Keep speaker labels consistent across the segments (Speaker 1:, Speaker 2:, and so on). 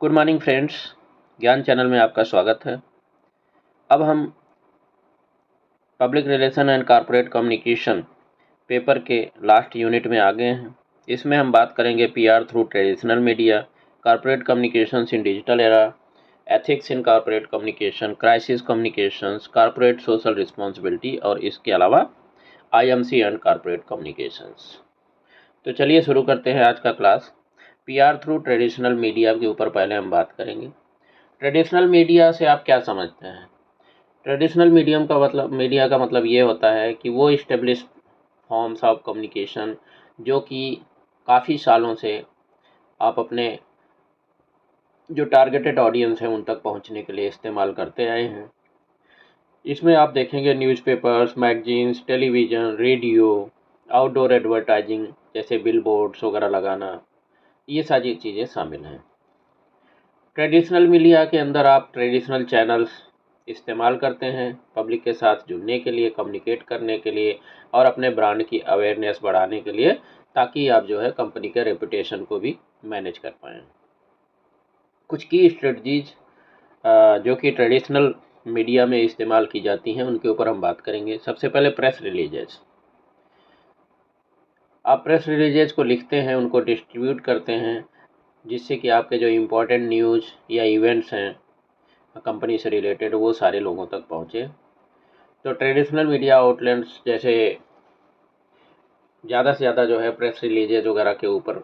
Speaker 1: Good morning friends, ज्ञान channel में आपका स्वागत है। अब हम public relation and corporate communication paper के लास्ट यूनिट में आ गए हैं। इसमें हम बात करेंगे PR through traditional media, corporate communications in digital era, ethics in corporate communication, crisis communications, corporate social responsibility और इसके अलावा आईएमसी एंड कॉरपोरेट कम्युनिकेशंस। तो चलिए शुरू करते हैं आज का class. PR through traditional media के ऊपर पहले हम बात करेंगे। ट्रेडिशनल मीडिया से आप क्या समझते हैं? ट्रेडिशनल मीडिया का मतलब ये होता है कि वो इस्टेब्लिश्ड फॉर्म्स ऑफ कम्युनिकेशन जो कि काफ़ी सालों से आप अपने जो टारगेटेड ऑडियंस है उन तक पहुंचने के लिए इस्तेमाल करते आए हैं। इसमें आप देखेंगे newspapers, magazines, television, radio, outdoor advertising जैसे बिलबोर्ड्स वगैरह लगाना, ये सारी चीज़ें शामिल हैं। ट्रेडिशनल मीडिया के अंदर आप ट्रेडिशनल चैनल्स इस्तेमाल करते हैं पब्लिक के साथ जुड़ने के लिए, कम्युनिकेट करने के लिए और अपने ब्रांड की अवेयरनेस बढ़ाने के लिए, ताकि आप जो है कंपनी के रेपुटेशन को भी मैनेज कर पाएँ। कुछ की स्ट्रेटजीज जो कि ट्रेडिशनल मीडिया में इस्तेमाल की जाती हैं उनके ऊपर हम बात करेंगे। सबसे पहले प्रेस रिलीजेस। आप प्रेस रिलीजेस को लिखते हैं, उनको डिस्ट्रीब्यूट करते हैं, जिससे कि आपके जो इम्पोर्टेंट न्यूज़ या इवेंट्स हैं कंपनी से रिलेटेड वो सारे लोगों तक पहुँचे। तो ट्रेडिशनल मीडिया आउटलेट्स जैसे ज़्यादा से ज़्यादा जो है प्रेस रिलीजेज वगैरह के ऊपर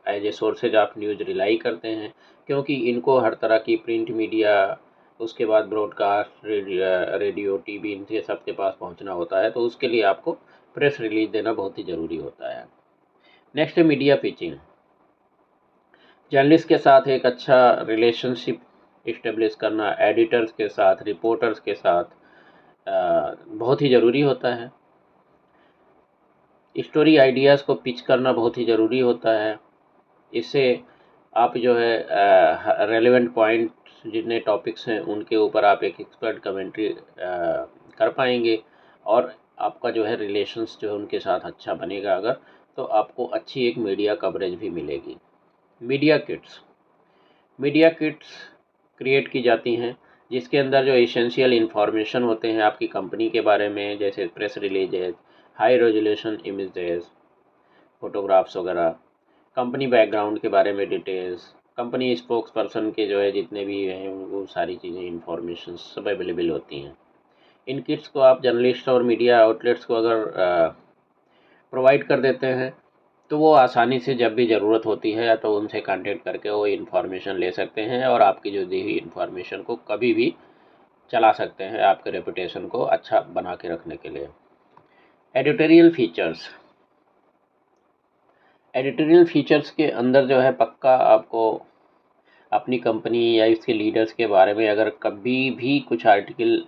Speaker 1: as a sources of news rely करते हैं, क्योंकि इनको हर तरह की प्रिंट मीडिया, उसके बाद ब्रॉडकास्ट, रेडियो, टीवी, इनके सबके पास पहुंचना होता है, तो उसके लिए आपको प्रेस रिलीज देना बहुत ही ज़रूरी होता है। नेक्स्ट है मीडिया पिचिंग। जर्नलिस्ट के साथ एक अच्छा रिलेशनशिप इस्टेब्लिश करना, एडिटर्स के साथ, रिपोर्टर्स के साथ बहुत ही ज़रूरी होता है। स्टोरी आइडियाज़ को पिच करना बहुत ही ज़रूरी होता है। इससे आप जो है रेलेवेंट पॉइंट्स जितने टॉपिक्स हैं उनके ऊपर आप एक एक्सपर्ट कमेंट्री कर पाएंगे और आपका जो है रिलेशंस जो है उनके साथ अच्छा बनेगा अगर, तो आपको अच्छी एक मीडिया कवरेज भी मिलेगी। मीडिया किट्स क्रिएट की जाती हैं जिसके अंदर जो एसेंशियल इन्फॉर्मेशन होते हैं आपकी कंपनी के बारे में, जैसे press releases, high resolution images, photographs वगैरह, कंपनी बैकग्राउंड के बारे में डिटेल्स, कंपनी स्पोक्स पर्सन के जो है जितने भी हैं वो सारी चीज़ें इन्फॉर्मेशन सब अवेलेबल होती हैं। इन किट्स को आप जर्नलिस्ट और मीडिया आउटलेट्स को अगर प्रोवाइड कर देते हैं तो वो आसानी से जब भी ज़रूरत होती है तो उनसे कांटेक्ट करके वो इन्फॉर्मेशन ले सकते हैं और आपकी जो दी हुई इन्फॉर्मेशन को कभी भी चला सकते हैं, आपके रेपुटेशन को अच्छा बना के रखने के लिए। एडिटोरियल फीचर्स के अंदर जो है पक्का आपको अपनी कंपनी या इसके लीडर्स के बारे में अगर कभी भी कुछ आर्टिकल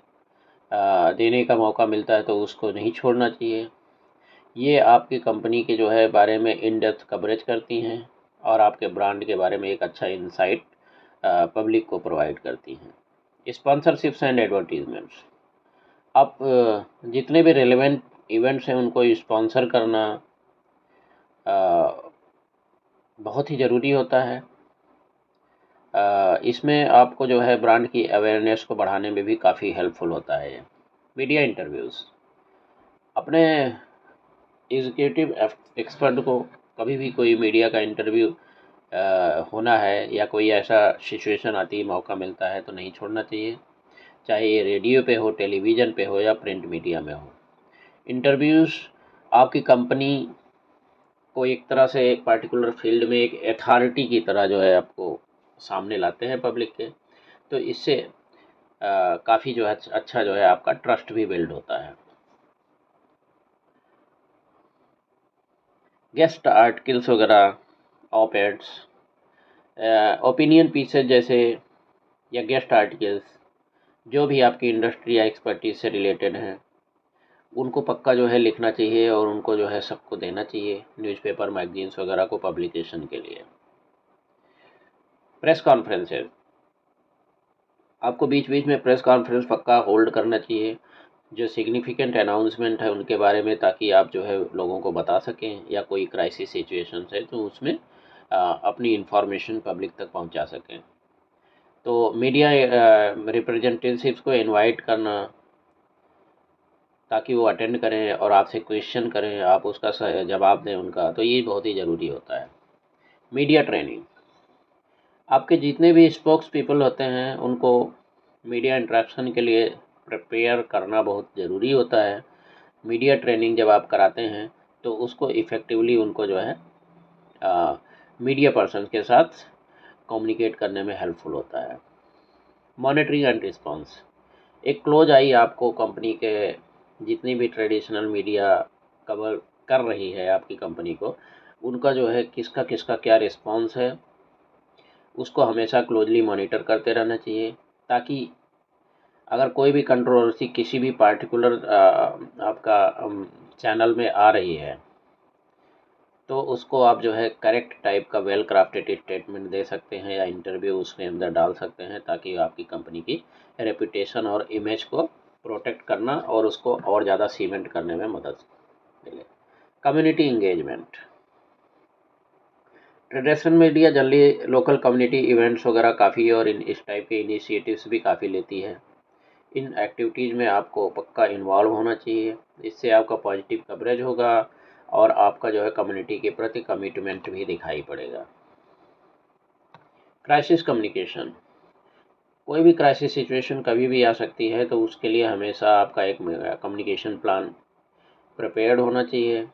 Speaker 1: देने का मौका मिलता है तो उसको नहीं छोड़ना चाहिए। ये आपकी कंपनी के जो है बारे में इन डेप्थ कवरेज करती हैं और आपके ब्रांड के बारे में एक अच्छा इंसाइट पब्लिक को प्रोवाइड करती हैं। Sponsorships and advertisements. आप जितने भी रेलेवेंट इवेंट्स हैं उनको स्पॉन्सर करना बहुत ही ज़रूरी होता है। इसमें आपको जो है ब्रांड की अवेयरनेस को बढ़ाने में भी काफ़ी हेल्पफुल होता है। Media interviews. अपने एग्जीक्यूटिव एक्सपर्ट को कभी भी कोई मीडिया का इंटरव्यू होना है या कोई ऐसा सिचुएशन आती है, मौका मिलता है तो नहीं छोड़ना चाहिए, चाहे ये रेडियो पे हो, टेलीविज़न पे हो या प्रिंट मीडिया में हो। इंटरव्यूज़ आपकी कंपनी को एक तरह से एक पार्टिकुलर फील्ड में एक अथॉरिटी की तरह जो है आपको सामने लाते हैं पब्लिक के, तो इससे काफ़ी जो है अच्छा जो है आपका ट्रस्ट भी बिल्ड होता है। गेस्ट आर्टिकल्स वगैरह, ऑप एड्स, ओपिनियन पीसेज जैसे या गेस्ट आर्टिकल्स जो भी आपकी इंडस्ट्री या एक्सपर्टीज से रिलेटेड हैं उनको पक्का जो है लिखना चाहिए और उनको जो है सबको देना चाहिए, न्यूज़पेपर, मैगजीन्स वगैरह को पब्लिकेशन के लिए। Press conferences. आपको बीच बीच में प्रेस कॉन्फ्रेंस पक्का होल्ड करना चाहिए जो सिग्निफिकेंट अनाउंसमेंट है उनके बारे में, ताकि आप जो है लोगों को बता सकें, या कोई क्राइसिस सिचुएशन है तो उसमें अपनी इन्फॉर्मेशन पब्लिक तक पहुंचा सकें। तो मीडिया रिप्रेजेंटेटिव्स को इनवाइट करना ताकि वो अटेंड करें और आपसे क्वेश्चन करें, आप उसका जवाब दें उनका, तो ये बहुत ही ज़रूरी होता है। मीडिया ट्रेनिंग, आपके जितने भी स्पोक्स पीपल होते हैं उनको मीडिया इंटरेक्शन के लिए प्रिपेयर करना बहुत ज़रूरी होता है। मीडिया ट्रेनिंग जब आप कराते हैं तो उसको इफ़ेक्टिवली उनको जो है मीडिया पर्सन के साथ कम्युनिकेट करने में हेल्पफुल होता है। मॉनिटरिंग एंड रिस्पांस, एक क्लोज आई आपको कंपनी के जितनी भी ट्रेडिशनल मीडिया कवर कर रही है आपकी कंपनी को, उनका जो है किसका किसका क्या रिस्पांस है, उसको हमेशा क्लोजली मॉनिटर करते रहना चाहिए, ताकि अगर कोई भी कंट्रोवर्सी किसी भी पार्टिकुलर आपका चैनल में आ रही है तो उसको आप जो है करेक्ट टाइप का वेल क्राफ्टेड स्टेटमेंट दे सकते हैं या इंटरव्यू उसके अंदर डाल सकते हैं, ताकि आपकी कंपनी की रेपुटेशन और इमेज को प्रोटेक्ट करना और उसको और ज़्यादा सीमेंट करने में मदद मिले। कम्युनिटी इंगेजमेंट, ट्रेडिशनल मीडिया जल्दी लोकल कम्युनिटी इवेंट्स वगैरह काफ़ी और इस टाइप के इनिशिएटिव्स भी काफ़ी लेती है। इन एक्टिविटीज़ में आपको पक्का इन्वॉल्व होना चाहिए, इससे आपका पॉजिटिव कवरेज होगा और आपका जो है कम्युनिटी के प्रति कमिटमेंट भी दिखाई पड़ेगा। क्राइसिस कम्युनिकेशन, कोई भी क्राइसिस सिचुएशन कभी भी आ सकती है, तो उसके लिए हमेशा आपका एक कम्युनिकेशन प्लान प्रिपेयर्ड होना चाहिए।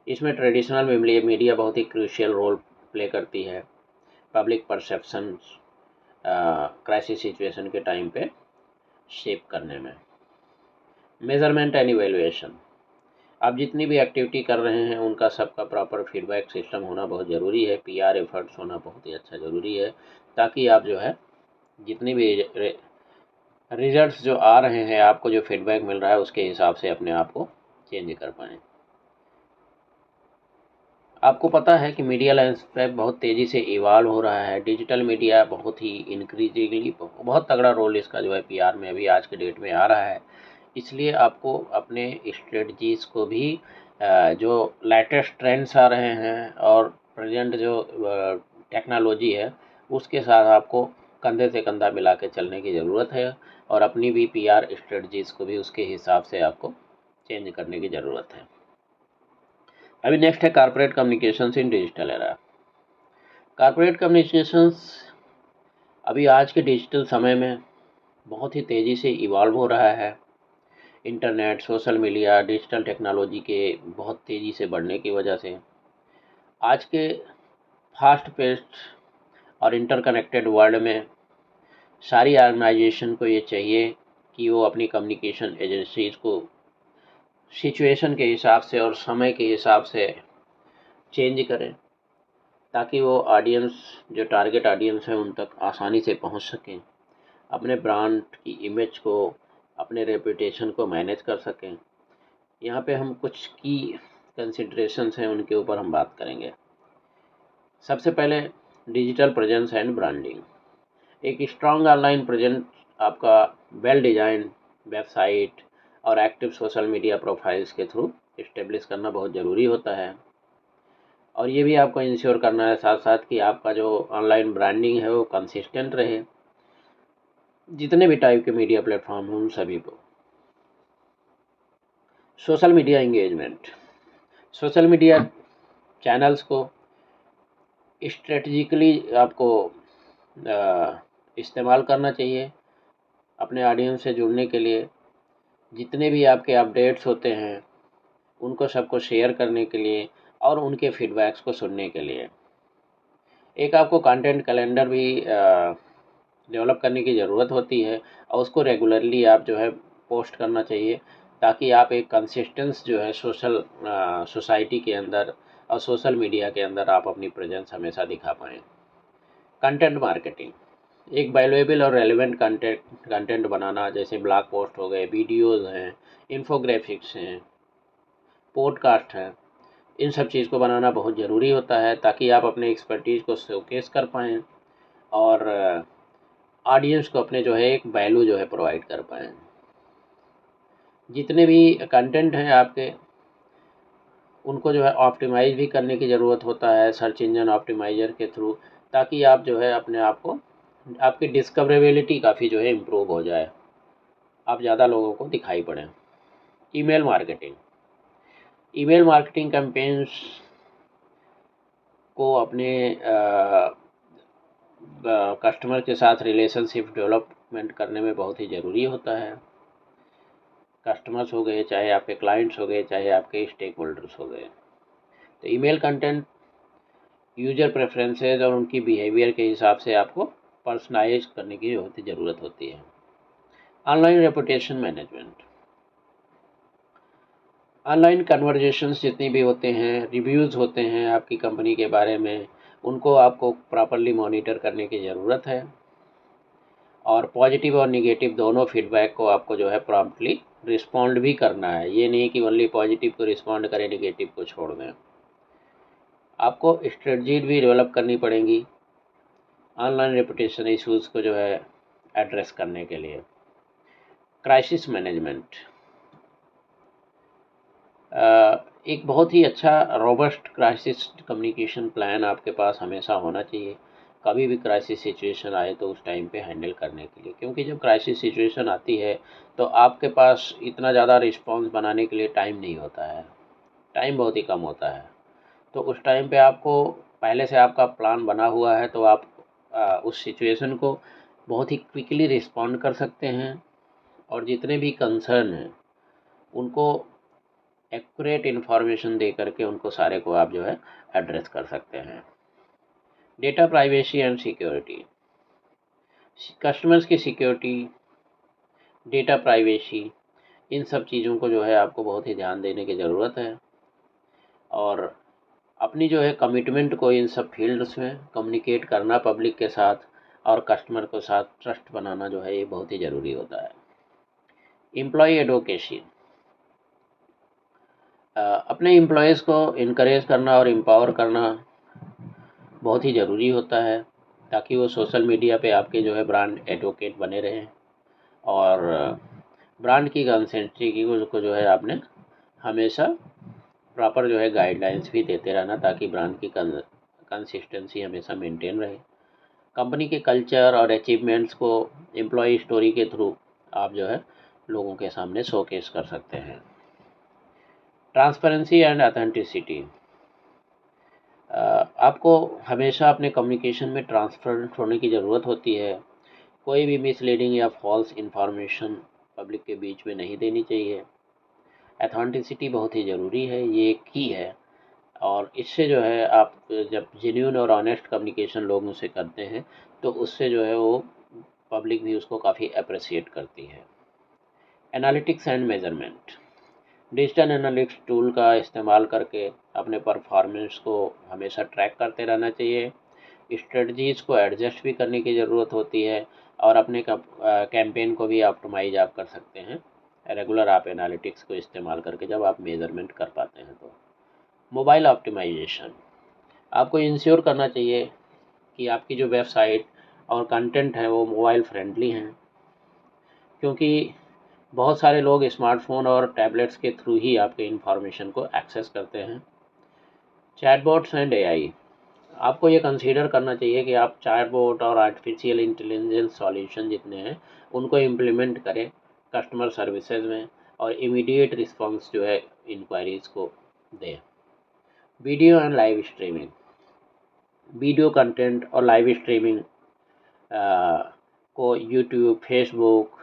Speaker 1: इसमें ट्रेडिशनल मीडिया बहुत ही क्रूशियल रोल प्ले करती है पब्लिक परसेप्शन क्राइसिस सिचुएशन के टाइम पे शेप करने में। मेजरमेंट एंड इवेल्युएशन, आप जितनी भी एक्टिविटी कर रहे हैं उनका सबका प्रॉपर फीडबैक सिस्टम होना बहुत ज़रूरी है। पीआर एफर्ट्स होना बहुत ही अच्छा ज़रूरी है, ताकि आप जो है जितनी भी रिजल्ट्स जो आ रहे हैं, आपको जो फीडबैक मिल रहा है उसके हिसाब से अपने आप को चेंज कर पाएँ। आपको पता है कि मीडिया लैंडस्केप बहुत तेज़ी से इवॉल्व हो रहा है। डिजिटल मीडिया बहुत ही इंक्रीजिंगली बहुत तगड़ा रोल इसका जो है पीआर में अभी आज के डेट में आ रहा है। इसलिए आपको अपने स्ट्रेटजीज़ को भी जो लेटेस्ट ट्रेंड्स आ रहे हैं और प्रेजेंट जो टेक्नोलॉजी है उसके साथ आपको कंधे से कंधा मिला के चलने की ज़रूरत है, और अपनी भी पीआर स्ट्रेटजीज़ को भी उसके हिसाब से आपको चेंज करने की ज़रूरत है। अभी नेक्स्ट है कॉर्पोरेट कम्युनिकेशंस इन डिजिटल एरा। कॉर्पोरेट कम्युनिकेशंस अभी आज के डिजिटल समय में बहुत ही तेज़ी से इवॉल्व हो रहा है। Internet, social media, digital technology के बहुत तेज़ी से बढ़ने की वजह से आज के फास्ट पेस्ड और इंटरकनेक्टेड वर्ल्ड में सारी ऑर्गेनाइजेशन को ये चाहिए कि वो अपनी कम्युनिकेशन एजेंसीज़ को सिचुएशन के हिसाब से और समय के हिसाब से चेंज करें, ताकि वो ऑडियंस जो टारगेट ऑडियंस है उन तक आसानी से पहुंच सकें, अपने ब्रांड की इमेज को, अपने रेपुटेशन को मैनेज कर सकें। यहाँ पे हम कुछ की कंसिडरेशंस हैं उनके ऊपर हम बात करेंगे। सबसे पहले डिजिटल प्रेजेंस एंड ब्रांडिंग। एक स्ट्रॉन्ग ऑनलाइन प्रेजेंस आपका वेल डिजाइन वेबसाइट और एक्टिव सोशल मीडिया प्रोफाइल्स के थ्रू इस्टेब्लिश करना बहुत ज़रूरी होता है, और ये भी आपको इंश्योर करना है साथ साथ कि आपका जो ऑनलाइन ब्रांडिंग है वो कंसिस्टेंट रहे जितने भी टाइप के मीडिया प्लेटफॉर्म हैं उन सभी को। Social media engagement, social media channels को स्ट्रेटजिकली आपको इस्तेमाल करना चाहिए अपने ऑडियंस से जुड़ने के लिए। जितने भी आपके अपडेट्स होते हैं उनको सबको शेयर करने के लिए और उनके फीडबैक्स को सुनने के लिए। एक आपको कंटेंट कैलेंडर भी डेवलप करने की ज़रूरत होती है, और उसको रेगुलरली आप जो है पोस्ट करना चाहिए, ताकि आप एक कंसिस्टेंस जो है सोसाइटी के अंदर और सोशल मीडिया के अंदर आप अपनी प्रेजेंस हमेशा दिखा पाएँ। कंटेंट मार्केटिंग, एक वैल्यूएबल और रेलेवेंट कंटेंट बनाना, जैसे ब्लॉग पोस्ट हो गए, वीडियोज़ हैं, इन्फोग्राफिक्स हैं, पॉडकास्ट हैं, इन सब चीज़ को बनाना बहुत ज़रूरी होता है, ताकि आप अपने एक्सपर्टीज़ को शोकेस कर पाएँ और ऑडियंस को अपने जो है एक वैल्यू जो है प्रोवाइड कर पाएँ। जितने भी कंटेंट हैं आपके उनको जो है ऑप्टिमाइज़ भी करने की ज़रूरत होता है सर्च इंजन ऑप्टिमाइज़र के थ्रू, ताकि आप जो है अपने आप को, आपकी डिस्कवरेबिलिटी काफ़ी जो है इम्प्रूव हो जाए, आप ज़्यादा लोगों को दिखाई पड़ें। Email marketing, email marketing campaigns को अपने कस्टमर के साथ रिलेशनशिप डेवलपमेंट करने में बहुत ही ज़रूरी होता है। कस्टमर्स हो गए, चाहे आपके क्लाइंट्स हो गए, चाहे आपके स्टेक होल्डर्स हो गए। तो ईमेल कंटेंट यूजर प्रेफरेंसेस और उनकी बिहेवियर के हिसाब से आपको पर्सनलाइज करने की ज़रूरत होती है। Online reputation management, online conversations जितनी भी होते हैं, रिव्यूज़ होते हैं आपकी कंपनी के बारे में, उनको आपको प्रॉपरली मॉनिटर करने की ज़रूरत है। और पॉजिटिव और निगेटिव दोनों फीडबैक को आपको जो है प्रॉम्प्टली रिस्पॉन्ड भी करना है। ये नहीं कि ओनली पॉजिटिव को रिस्पॉन्ड करें, निगेटिव को छोड़ दें। आपको स्ट्रेटजी भी डेवलप करनी पड़ेंगी ऑनलाइन रेपुटेशन इश्यूज़ को जो है एड्रेस करने के लिए। क्राइसिस मैनेजमेंट, एक बहुत ही अच्छा रोबस्ट क्राइसिस कम्युनिकेशन प्लान आपके पास हमेशा होना चाहिए। कभी भी क्राइसिस सिचुएशन आए तो उस टाइम पे हैंडल करने के लिए, क्योंकि जब क्राइसिस सिचुएशन आती है तो आपके पास इतना ज़्यादा रिस्पॉन्स बनाने के लिए टाइम नहीं होता है, टाइम बहुत ही कम होता है। तो उस टाइम पे आपको पहले से आपका प्लान बना हुआ है, तो आप उस सिचुएशन को बहुत ही क्विकली रिस्पॉन्ड कर सकते हैं, और जितने भी कंसर्न हैं उनको एक्यूरेट इन्फॉर्मेशन दे करके उनको सारे को आप जो है एड्रेस कर सकते हैं। Data privacy and security, customers की सिक्योरिटी, डेटा प्राइवेसी, इन सब चीज़ों को जो है आपको बहुत ही ध्यान देने की ज़रूरत है, और अपनी जो है कमिटमेंट को इन सब फील्ड्स में कम्युनिकेट करना पब्लिक के साथ और कस्टमर के साथ ट्रस्ट बनाना जो है ये बहुत ही ज़रूरी होता है। एम्प्लॉय एडवोकेसी, अपने एम्प्लॉयज़ को इनकरेज करना और एम्पावर करना बहुत ही ज़रूरी होता है, ताकि वो सोशल मीडिया पे आपके जो है ब्रांड एडवोकेट बने रहें, और ब्रांड की कंसिस्टेंसी को जो है आपने हमेशा प्रॉपर जो है गाइडलाइंस भी देते रहना, ताकि ब्रांड की कंसिस्टेंसी हमेशा मेंटेन रहे। कंपनी के कल्चर और अचीवमेंट्स को एम्प्लॉय स्टोरी के थ्रू आप जो है लोगों के सामने शोकेस कर सकते हैं। ट्रांसपेरेंसी एंड ऑथेंटिसिटी, आपको हमेशा अपने कम्युनिकेशन में ट्रांसपेरेंट होने की ज़रूरत होती है। कोई भी मिसलीडिंग या फॉल्स इंफॉर्मेशन पब्लिक के बीच में नहीं देनी चाहिए। ऑथेंटिसिटी बहुत ही ज़रूरी है, ये एक की है, और इससे जो है आप जब जेन्युइन और ऑनेस्ट कम्युनिकेशन लोगों से करते हैं तो उससे जो है वो पब्लिक भी उसको काफ़ी अप्रिशिएट करती है। Analytics and measurement, digital analytics tool का इस्तेमाल करके अपने परफॉर्मेंस को हमेशा ट्रैक करते रहना चाहिए। स्ट्रेटजीज़ को एडजस्ट भी करने की ज़रूरत होती है, और अपने कैंपेन को भी ऑप्टिमाइज आप कर सकते हैं रेगुलर आप एनालिटिक्स को इस्तेमाल करके, जब आप मेजरमेंट कर पाते हैं तो। मोबाइल ऑप्टिमाइजेशन, आपको इंश्योर करना चाहिए कि आपकी जो वेबसाइट और कंटेंट है वो मोबाइल फ्रेंडली हैं, क्योंकि बहुत सारे लोग स्मार्टफोन और टैबलेट्स के थ्रू ही आपके इंफॉर्मेशन को एक्सेस करते हैं। चैटबॉट्स एंड एआई, आपको ये कंसीडर करना चाहिए कि आप चैटबॉट और आर्टिफिशियल इंटेलिजेंस सॉल्यूशन जितने हैं उनको इम्प्लीमेंट करें कस्टमर सर्विसेज में, और इमीडिएट रिस्पांस जो है इंक्वायरीज़ को दें। Video and live streaming, video content और लाइव स्ट्रीमिंग को यूट्यूब, फेसबुक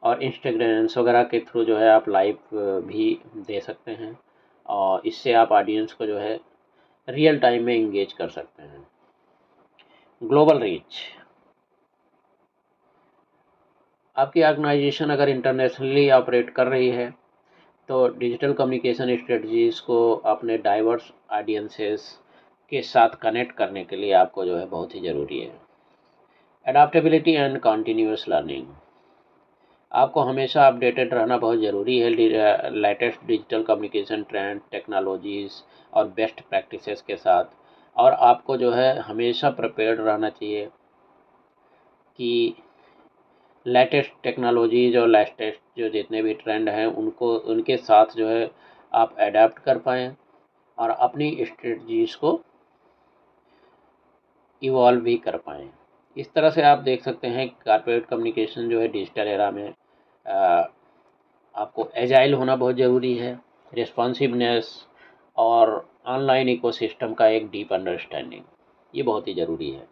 Speaker 1: और इंस्टाग्राम्स वगैरह के थ्रू जो है आप लाइव भी दे सकते हैं, और इससे आप ऑडियंस को जो है रियल टाइम में इंगेज कर सकते हैं। ग्लोबल रीच, आपकी ऑर्गेनाइजेशन अगर इंटरनेशनली ऑपरेट कर रही है तो डिजिटल कम्युनिकेशन स्ट्रेटजीज़ को अपने डाइवर्स ऑडियंसेस के साथ कनेक्ट करने के लिए आपको जो है बहुत ही ज़रूरी है। एडाप्टेबिलिटी एंड कॉन्टीन्यूअस लर्निंग, आपको हमेशा अपडेटेड रहना बहुत ज़रूरी है latest digital communication trend, technologies और बेस्ट प्रैक्टिसेस के साथ, और आपको जो है हमेशा प्रिपेयर्ड रहना चाहिए कि लेटेस्ट टेक्नोलॉजीज़ और लेटेस्ट जो जितने भी ट्रेंड हैं उनको, उनके साथ जो है आप अडेप्ट कर पाएँ और अपनी स्ट्रेटजीज़ को इवॉल्व भी कर पाएँ। इस तरह से आप देख सकते हैं कॉर्पोरेट कम्युनिकेशन जो है डिजिटल एरा में आपको एजाइल होना बहुत ज़रूरी है, रिस्पॉन्सिवनेस और ऑनलाइन इकोसिस्टम का एक डीप अंडरस्टैंडिंग, ये बहुत ही ज़रूरी है।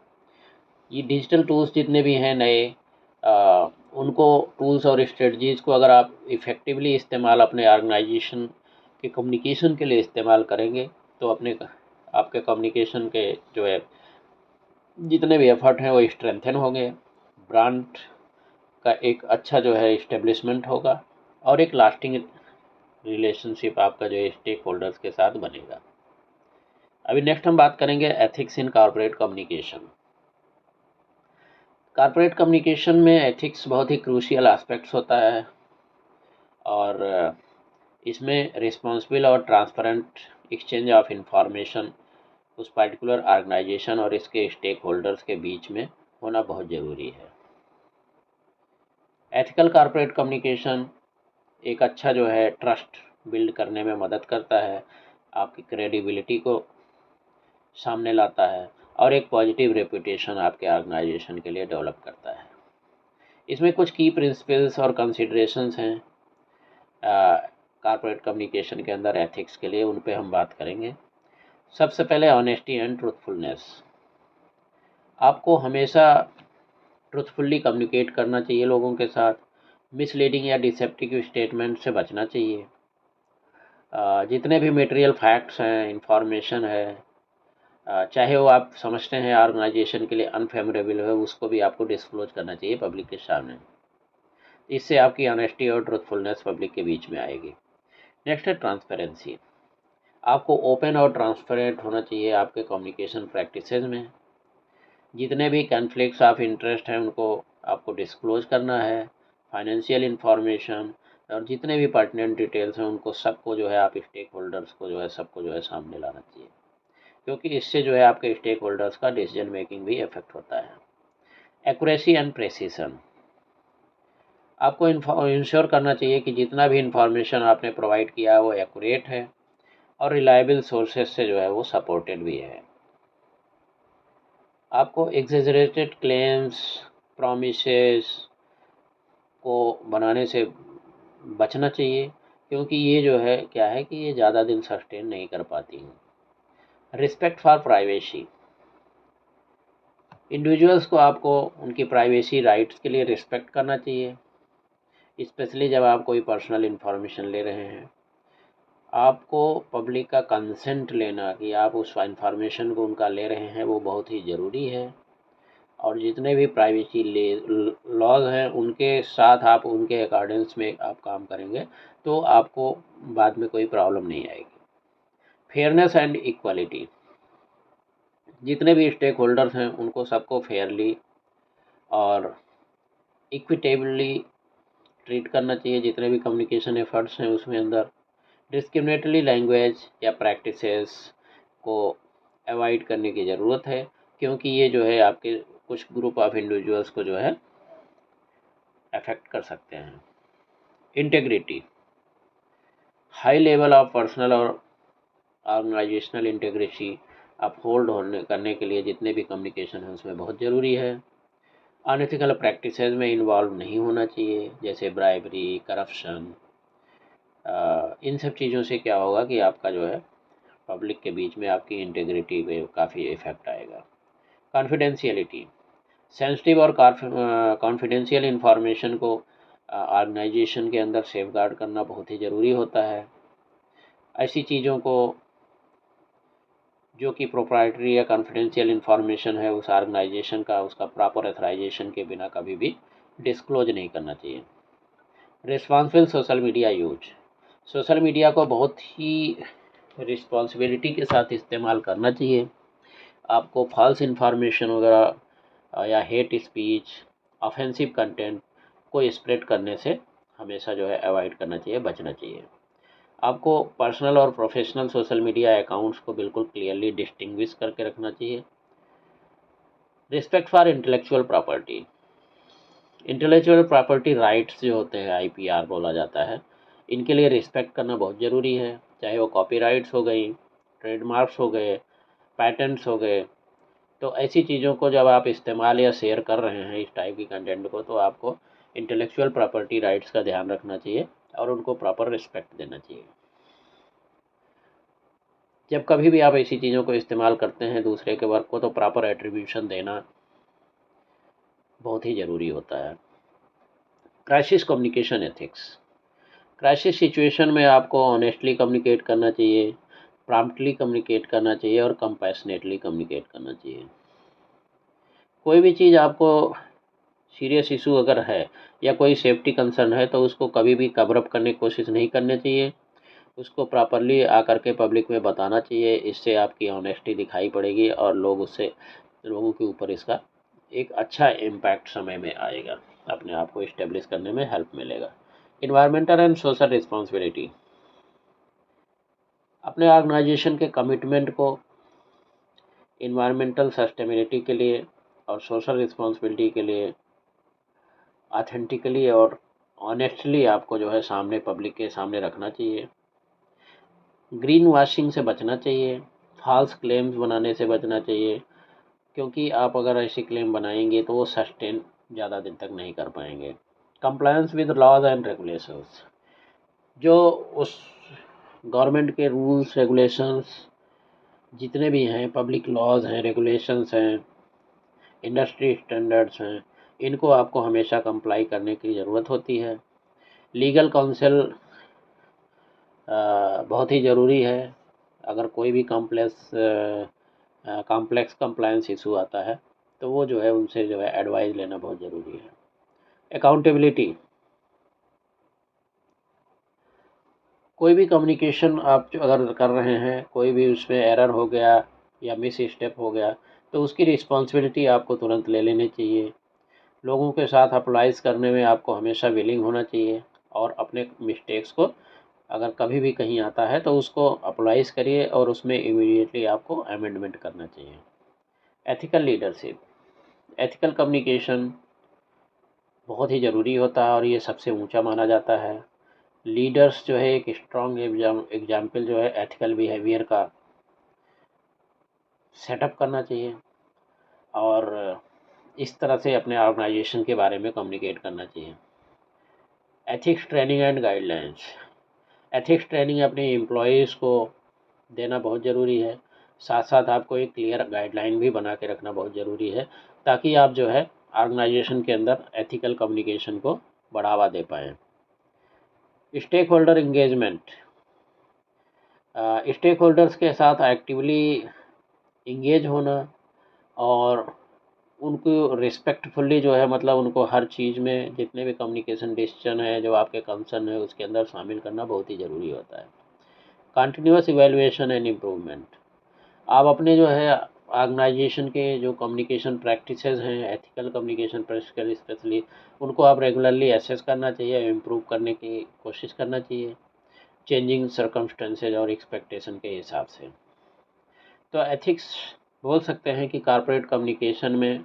Speaker 1: ये डिजिटल टूल्स जितने भी हैं नए, उनको टूल्स और स्ट्रेटजीज़ को अगर आप इफ़ेक्टिवली इस्तेमाल अपने ऑर्गेनाइजेशन के कम्युनिकेशन के लिए इस्तेमाल करेंगे तो अपने आपके कम्युनिकेशन के जो है जितने भी एफर्ट हैं वो स्ट्रेंथन होंगे, ब्रांड का एक अच्छा जो है इस्टेब्लिशमेंट होगा और एक लास्टिंग रिलेशनशिप आपका जो है स्टेक होल्डर्स के साथ बनेगा। अभी नेक्स्ट हम बात करेंगे ethics in corporate communication. Corporate communication में एथिक्स बहुत ही क्रूशियल एस्पेक्ट्स होता है और इसमें रिस्पॉन्सिबल और ट्रांसपेरेंट एक्सचेंज ऑफ इंफॉर्मेशन उस पर्टिकुलर ऑर्गेनाइजेशन और इसके स्टेक होल्डर्स के बीच में होना बहुत ज़रूरी है। एथिकल कॉर्पोरेट कम्युनिकेशन एक अच्छा जो है ट्रस्ट बिल्ड करने में मदद करता है, आपकी क्रेडिबिलिटी को सामने लाता है और एक पॉजिटिव रेपुटेशन आपके ऑर्गेनाइजेशन के लिए डेवलप करता है। इसमें कुछ की प्रिंसिपल्स और कंसिडरेशंस हैं कॉर्पोरेट कम्युनिकेशन के अंदर एथिक्स के लिए, उन पे हम बात करेंगे। सबसे पहले ऑनेस्टी एंड ट्रूथफुलनेस। आपको हमेशा ट्रूथफुल्ली कम्युनिकेट करना चाहिए लोगों के साथ, मिसलीडिंग या डिसेप्टिव स्टेटमेंट से बचना चाहिए। जितने भी मटेरियल फैक्ट्स हैं, इंफॉर्मेशन है, चाहे वो आप समझते हैं ऑर्गेनाइजेशन के लिए अनफेवरेबल है, उसको भी आपको डिस्क्लोज करना चाहिए पब्लिक के सामने। इससे आपकी ऑनेस्टी और ट्रूथफुलनेस पब्लिक के बीच में आएगी। नेक्स्ट है ट्रांसपेरेंसी। आपको ओपन और ट्रांसपेरेंट होना चाहिए आपके कम्युनिकेशन प्रैक्टिसेस में। जितने भी कॉन्फ्लिक्ट्स ऑफ इंटरेस्ट हैं उनको आपको डिस्क्लोज करना है। फाइनेंशियल इंफॉर्मेशन और जितने भी पर्टिनेंट डिटेल्स हैं उनको सबको जो है आप स्टेक होल्डर्स को जो है सबको जो है सामने लाना चाहिए, क्योंकि इससे जो है आपके स्टेक होल्डर्स का डिसीजन मेकिंग भी इफेक्ट होता है। Accuracy and precision. आपको इंश्योर करना चाहिए कि जितना भी इंफॉर्मेशन आपने प्रोवाइड किया है वो एक्यूरेट है और रिलायबल सोर्सेज से जो है वो सपोर्टेड भी है। आपको एग्जेजरेटेड क्लेम्स, प्रॉमिसेस को बनाने से बचना चाहिए, क्योंकि ये जो है क्या है कि ये ज़्यादा दिन सस्टेन नहीं कर पाती हैं। Respect for privacy. इंडिविजुअल्स को आपको उनकी प्राइवेसी राइट्स के लिए रिस्पेक्ट करना चाहिए, स्पेशली जब आप कोई पर्सनल इन्फॉर्मेशन ले रहे हैं। आपको पब्लिक का कंसेंट लेना कि आप उस इंफॉर्मेशन को उनका ले रहे हैं वो बहुत ही ज़रूरी है, और जितने भी प्राइवेसी लॉज हैं उनके साथ आप उनके अकॉर्डिंग्स में आप काम करेंगे तो आपको बाद में कोई प्रॉब्लम नहीं आएगी। Fairness and equality. जितने भी स्टेक होल्डर्स हैं उनको सबको फेयरली और इक्विटेबली ट्रीट करना चाहिए। जितने भी कम्युनिकेशन एफर्ट्स हैं उसमें अंदर डिस्क्रिमिनेटरी लैंग्वेज या प्रैक्टिसेस को अवॉइड करने की ज़रूरत है, क्योंकि ये जो है आपके कुछ ग्रुप ऑफ इंडिविजुअल्स को जो है अफेक्ट कर सकते हैं। Integrity. High level of personal और ऑर्गेनाइजेशनल इंटेग्रिटी अपहोल्ड करने के लिए जितने भी कम्युनिकेशन है उसमें बहुत ज़रूरी है। अनएथिकल प्रैक्टिसेस में इन्वॉल्व नहीं होना चाहिए, जैसे ब्राइबरी, करप्शन। इन सब चीज़ों से क्या होगा कि आपका जो है पब्लिक के बीच में आपकी इंटेग्रिटी पे काफ़ी इफेक्ट आएगा। कॉन्फिडेंशियलिटी। सेंसिटिव और कॉन्फिडेंशियल इंफॉर्मेशन को ऑर्गेनाइजेशन के अंदर सेफगार्ड करना बहुत ही ज़रूरी होता है। ऐसी चीज़ों को जो कि प्रोप्राइटरी या कॉन्फिडेंशियल इंफॉर्मेशन है उस ऑर्गेनाइजेशन का उसका प्रॉपर ऑथराइजेशन के बिना कभी भी डिस्क्लोज नहीं करना चाहिए। Responsible social media use. Social media को बहुत ही रिस्पॉन्सिबिलिटी के साथ इस्तेमाल करना चाहिए। आपको फॉल्स इंफॉर्मेशन वगैरह या हेट स्पीच, ऑफेंसिव कंटेंट को स्प्रेड करने से हमेशा जो है अवॉइड करना चाहिए, बचना चाहिए। आपको पर्सनल और प्रोफेशनल सोशल मीडिया अकाउंट्स को बिल्कुल क्लियरली डिस्टिंग्विश करके रखना चाहिए। Respect for intellectual property. Intellectual property rights जो होते हैं, आईपीआर बोला जाता है, इनके लिए रिस्पेक्ट करना बहुत ज़रूरी है, चाहे वो कॉपीराइट्स हो गई, ट्रेडमार्क्स हो गए, पैटेंट्स हो गए। तो ऐसी चीज़ों को जब आप इस्तेमाल या शेयर कर रहे हैं इस टाइप की कंटेंट को, तो आपको इंटेलेक्चुअल प्रॉपर्टी राइट्स का ध्यान रखना चाहिए और उनको प्रॉपर रिस्पेक्ट देना चाहिए। जब कभी भी आप ऐसी चीज़ों को इस्तेमाल करते हैं दूसरे के वर्क को, तो प्रॉपर एट्रीब्यूशन देना बहुत ही ज़रूरी होता है। Crisis communication ethics. Crisis situation में आपको ऑनेस्टली कम्युनिकेट करना चाहिए, प्रॉम्प्टली कम्युनिकेट करना चाहिए और कंपैशनेटली कम्युनिकेट करना चाहिए। कोई भी चीज़ आपको सीरियस इशू अगर है या कोई सेफ्टी कंसर्न है, तो उसको कभी भी कवर अप करने की कोशिश नहीं करनी चाहिए। उसको प्रॉपरली आकर के पब्लिक में बताना चाहिए। इससे आपकी ऑनेस्टी दिखाई पड़ेगी और लोगों के ऊपर इसका एक अच्छा इम्पैक्ट समय में आएगा, अपने आप को इस्टेब्लिश करने में हेल्प मिलेगा। Environmental and social responsibility. अपने ऑर्गेनाइजेशन के कमिटमेंट को इन्वायरमेंटल सस्टेनेबिलिटी के लिए और सोशल रिस्पॉन्सिबिलिटी के लिए ऑथेंटिकली और ऑनेस्टली आपको जो है सामने पब्लिक के सामने रखना चाहिए। ग्रीन वॉशिंग से बचना चाहिए, फॉल्स क्लेम्स बनाने से बचना चाहिए, क्योंकि आप अगर ऐसे क्लेम बनाएंगे तो वो सस्टेन ज़्यादा दिन तक नहीं कर पाएंगे। Compliance with laws and regulations. जो उस गवर्नमेंट के रूल्स रेगुलेशंस जितने भी हैं, पब्लिक लॉज हैं, रेगुलेशंस हैं, इंडस्ट्री स्टैंडर्ड्स हैं, इनको आपको हमेशा कंप्लाई करने की ज़रूरत होती है। लीगल काउंसिल बहुत ही ज़रूरी है। अगर कोई भी कॉम्प्लेक्स कंप्लायंस इशू आता है, तो वो जो है उनसे जो है एडवाइस लेना बहुत ज़रूरी है। अकाउंटेबिलिटी। कोई भी कम्युनिकेशन आप जो अगर कर रहे हैं, कोई भी उसमें एरर हो गया या मिस स्टेप हो गया, तो उसकी रिस्पॉन्सिबिलिटी आपको तुरंत ले लेनी चाहिए। लोगों के साथ अप्लाइज करने में आपको हमेशा विलिंग होना चाहिए और अपने मिस्टेक्स को अगर कभी भी कहीं आता है तो उसको अप्लाइज करिए और उसमें इमीडिएटली आपको अमेंडमेंट करना चाहिए। Ethical leadership. एथिकल कम्युनिकेशन बहुत ही ज़रूरी होता है और ये सबसे ऊंचा माना जाता है। लीडर्स जो है एक स्ट्रॉन्ग एग्जाम्पल जो है एथिकल बिहेवियर का सेटअप करना चाहिए और इस तरह से अपने ऑर्गेनाइजेशन के बारे में कम्युनिकेट करना चाहिए। Ethics training and guidelines. Ethics training अपने एम्प्लॉयज़ को देना बहुत ज़रूरी है। साथ साथ आपको एक क्लियर गाइडलाइन भी बना के रखना बहुत ज़रूरी है, ताकि आप जो है ऑर्गेनाइजेशन के अंदर एथिकल कम्युनिकेशन को बढ़ावा दे पाएँ। Stakeholder engagement. Stakeholders के साथ एक्टिवली इंगेज होना और उनको रिस्पेक्टफुली जो है, मतलब उनको हर चीज़ में जितने भी कम्युनिकेशन डिसीजन है जो आपके कंसर्न है उसके अंदर शामिल करना बहुत ही ज़रूरी होता है। Continuous evaluation and improvement. आप अपने जो है ऑर्गेनाइजेशन के जो कम्युनिकेशन प्रैक्टिसेस हैं, एथिकल कम्युनिकेशन प्रैक्टिस स्पेशली, उनको आप रेगुलरली एसेस करना चाहिए, इम्प्रूव करने की कोशिश करना चाहिए चेंजिंग सर्कमस्टेंसेज और एक्सपेक्टेशन के हिसाब से। तो एथिक्स बोल सकते हैं कि कॉर्पोरेट कम्युनिकेशन में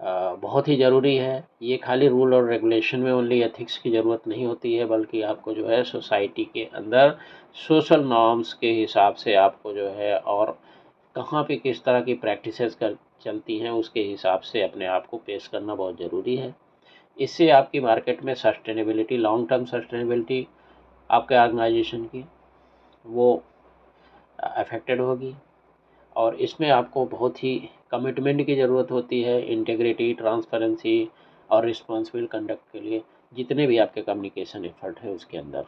Speaker 1: बहुत ही ज़रूरी है। ये खाली रूल और रेगुलेशन में ओनली एथिक्स की ज़रूरत नहीं होती है, बल्कि आपको जो है सोसाइटी के अंदर सोशल नॉर्म्स के हिसाब से आपको जो है और कहाँ पे किस तरह की प्रैक्टिसेस कर चलती हैं उसके हिसाब से अपने आप को पेश करना बहुत ज़रूरी है। इससे आपकी मार्केट में सस्टेनेबिलिटी, लॉन्ग टर्म सस्टेनेबिलिटी आपके ऑर्गेनाइजेशन की वो अफेक्टेड होगी और इसमें आपको बहुत ही कमिटमेंट की ज़रूरत होती है, इंटीग्रिटी, ट्रांसपेरेंसी और रिस्पॉन्सिबल कंडक्ट के लिए, जितने भी आपके कम्युनिकेशन एफर्ट है उसके अंदर।